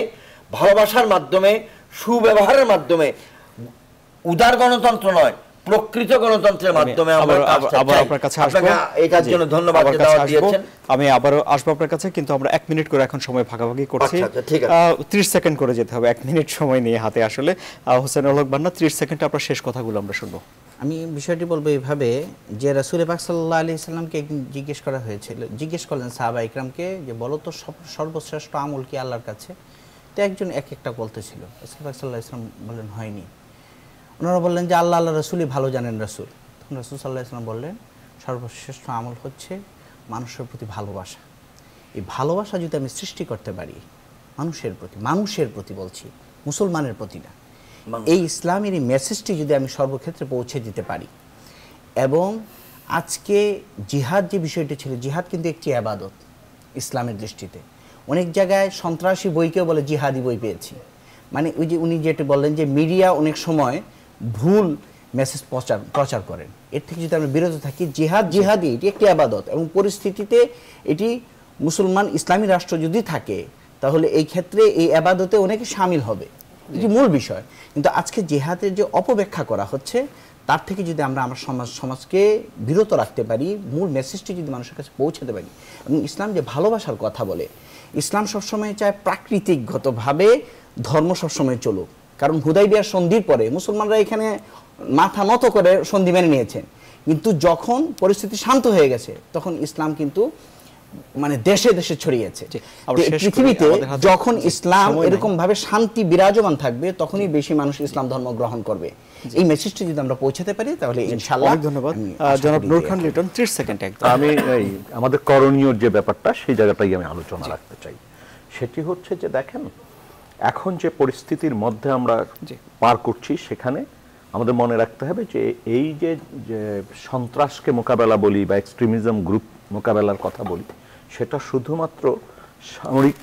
ভালোবাসার মাধ্যমে, সুব্যবহারের মাধ্যমে, উদার গণতন্ত্র নয়, প্রকৃত গণতন্ত্রের মাধ্যমে আমরা
আপনার কাছে আসব।
এটার জন্য ধন্যবাদ দিয়েছেন।
আমি আবারও আসবো আপনার কাছে, কিন্তু আমরা 1 মিনিট করে এখন সময় ভাগাভাগি করছি। 30 সেকেন্ড করে যেতে হবে, 1 মিনিট সময় নিয়ে হাতে আসলে। হোসেনুল হক বান্না, 30 সেকেন্ডে আপনার শেষ কথাগুলো আমরা শুনবো।
আমি বিষয়টি বলবো এইভাবে যে রাসূল পাক সাল্লাল্লাহু আলাইহি সাল্লামকে একদিন জিজ্ঞেস করলেন সাহাবা ইকরামকে যে বলো তো সর্বশ্রেষ্ঠ আমল কি আল্লাহর কাছে? তো একজন এক একটা বলতেছিল। রাসূল পাক সাল্লাল্লাহু আলাইহি সাল্লাম বললেন হয়নি। ওনারা বললেন যে আল্লাহ রাসূলই ভালো জানেন রাসূল। তখন রাসূল সাল্লাল্লাহু আলাইহি সাল্লাম বললেন সর্বশ্রেষ্ঠ আমল হচ্ছে মানুষের প্রতি ভালোবাসা। এই ভালোবাসা যদি আমি সৃষ্টি করতে পারি মানুষের প্রতি বলছি, মুসলমানের প্রতি না, এই ইসলামের এই মেসেজটি যদি আমি সর্বক্ষেত্রে পৌঁছে দিতে পারি। এবং আজকে জিহাদ যে বিষয়টি ছিল, জিহাদ কিন্তু একটি ইবাদত ইসলামের দৃষ্টিতে। অনেক জায়গায় সন্ত্রাসী বইকেও বলে জিহাদি বই পেয়েছি, মানে ওই যে উনি যেটা বললেন যে মিডিয়া অনেক সময় ভুল মেসেজ প্রচার করেন। এর থেকে যদি আমরা বিরত থাকি, জিহাদি এটি একটি ইবাদত, এবং পরিস্থিতিতে এটি মুসলমান ইসলামী রাষ্ট্র যদি থাকে তাহলে এই ক্ষেত্রে এই ইবাদতে অনেকে শামিল হবে। এটি মূল বিষয়। কিন্তু আজকে জিহাদের যে অপব্যাখ্যা করা হচ্ছে তার থেকে যদি আমরা আমার সমাজকে বিরত রাখতে পারি, মূল মেসেজটি যদি মানুষের কাছে পৌঁছাতে পারি, এবং ইসলাম যে ভালোবাসার কথা বলে, ইসলাম সবসময় চায় প্রাকৃতিকগতভাবে ধর্ম সবসময় চলুক। কারণ হুদাইবিয়ার সন্ধির পরে মুসলমানরা এখানে মাথা নত করে সন্ধি মেনে নিয়েছেন, কিন্তু যখন পরিস্থিতি শান্ত হয়ে গেছে তখন ইসলাম কিন্তু মানে দেশে দেশে ছড়িয়েছে। পৃথিবীতে যখন ইসলাম এরকম ভাবে শান্তি বিরাজমান থাকবে তখনই বেশি মানুষ ইসলাম ধর্ম গ্রহণ করবে। এই মেসেজটি যদি আমরা পৌঁছাতে পারি তাহলে ইনশাআল্লাহ।
অনেক ধন্যবাদ জনাব নূর খান লিটন। 30 সেকেন্ড একদম।
আমি আমাদের করণীয় যে ব্যাপারটা সেই জায়গাটাই আমি আলোচনা রাখতে চাই। সেটি হচ্ছে যে দেখেন, এখন যে পরিস্থিতির মধ্যে আমরা পার করছি সেখানে আমাদের মনে রাখতে হবে যে এই যে সন্ত্রাসকে মোকাবেলা বলি বা এক্সট্রিমিজম গ্রুপ মোকাবেলার কথা বলি, সেটা শুধুমাত্র সামরিক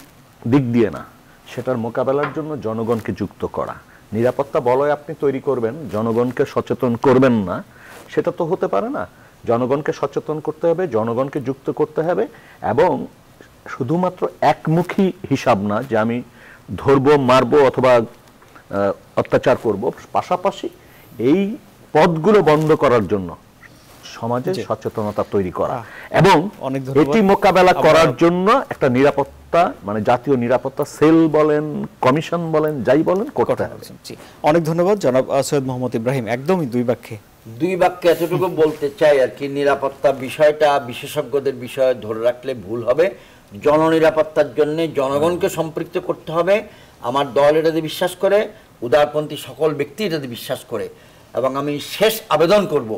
দিক দিয়ে না, সেটার মোকাবেলার জন্য জনগণকে যুক্ত করা। নিরাপত্তা বলয় আপনি তৈরি করবেন, জনগণকে সচেতন করবেন না, সেটা তো হতে পারে না। জনগণকে সচেতন করতে হবে, জনগণকে যুক্ত করতে হবে, এবং শুধুমাত্র একমুখী হিসাব না যে আমি ধরবো, মারবো অথবা অত্যাচার করব। পাশাপাশি এই পথগুলো বন্ধ করার জন্য সমাজে সচেতনতা তৈরি করা এবং এটি মোকাবেলা করার জন্য একটা নিরাপত্তা, মানে জাতীয় নিরাপত্তা সেল বলেন, কমিশন বলেন, যাই বলেন, করতে হবে।
অনেক ধন্যবাদ জনাব সৈয়দ মোহাম্মদ ইব্রাহিম। একদমই দুই বাক্যে
এতটুকু বলতে চাই আর কি, নিরাপত্তা বিষয়টা বিশেষজ্ঞদের বিষয় ধরে রাখলে ভুল হবে। জননিরাপত্তার জন্য জনগণকে সম্পৃক্ত করতে হবে। আমার দল এটাতে বিশ্বাস করে, উদারপন্থী সকল ব্যক্তি এটাতে বিশ্বাস করে। এবং আমি শেষ আবেদন করব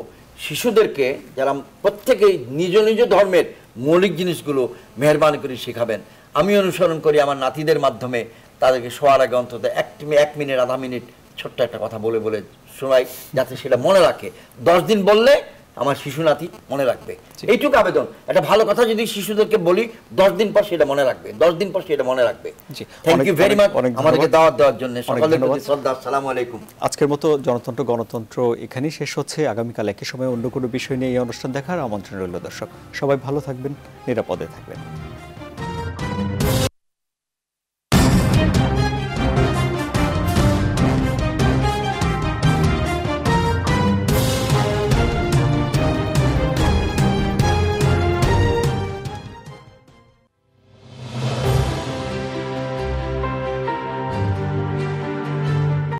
শিশুদেরকে, যারা প্রত্যেকেই নিজ নিজ ধর্মের মৌলিক জিনিসগুলো মেহরবানি করে শেখাবেন। আমি অনুসরণ করি আমার নাতিদের মাধ্যমে, তাদেরকে শোয়ার আগে অন্তত 1 মিনিট আধা মিনিট ছোট্ট একটা কথা বলে বলে শোনাই, যাতে সেটা মনে রাখে। 10 দিন বললে আমার শিশু নাতি মনে রাখবে, এইটুকু আবেদন। একটা ভালো কথা যদি শিশুদেরকে বলি, 10 দিন পর সেটা মনে রাখবে, 10 দিন পর সেটা মনে রাখবে। থ্যাংক ইউ ভেরি মাচ আমাদেরকে দাওয়াত দেওয়ার জন্য। সকলের প্রতি শ্রদ্ধা, আসসালামু আলাইকুম।
আজকের মতো জনতন্ত্র গণতন্ত্র এখানেই শেষ হচ্ছে। আগামীকাল একই সময় অন্য কোনো বিষয় নিয়ে এই অনুষ্ঠান দেখার আমন্ত্রণ রইল। দর্শক সবাই ভালো থাকবেন, নিরাপদে থাকবেন।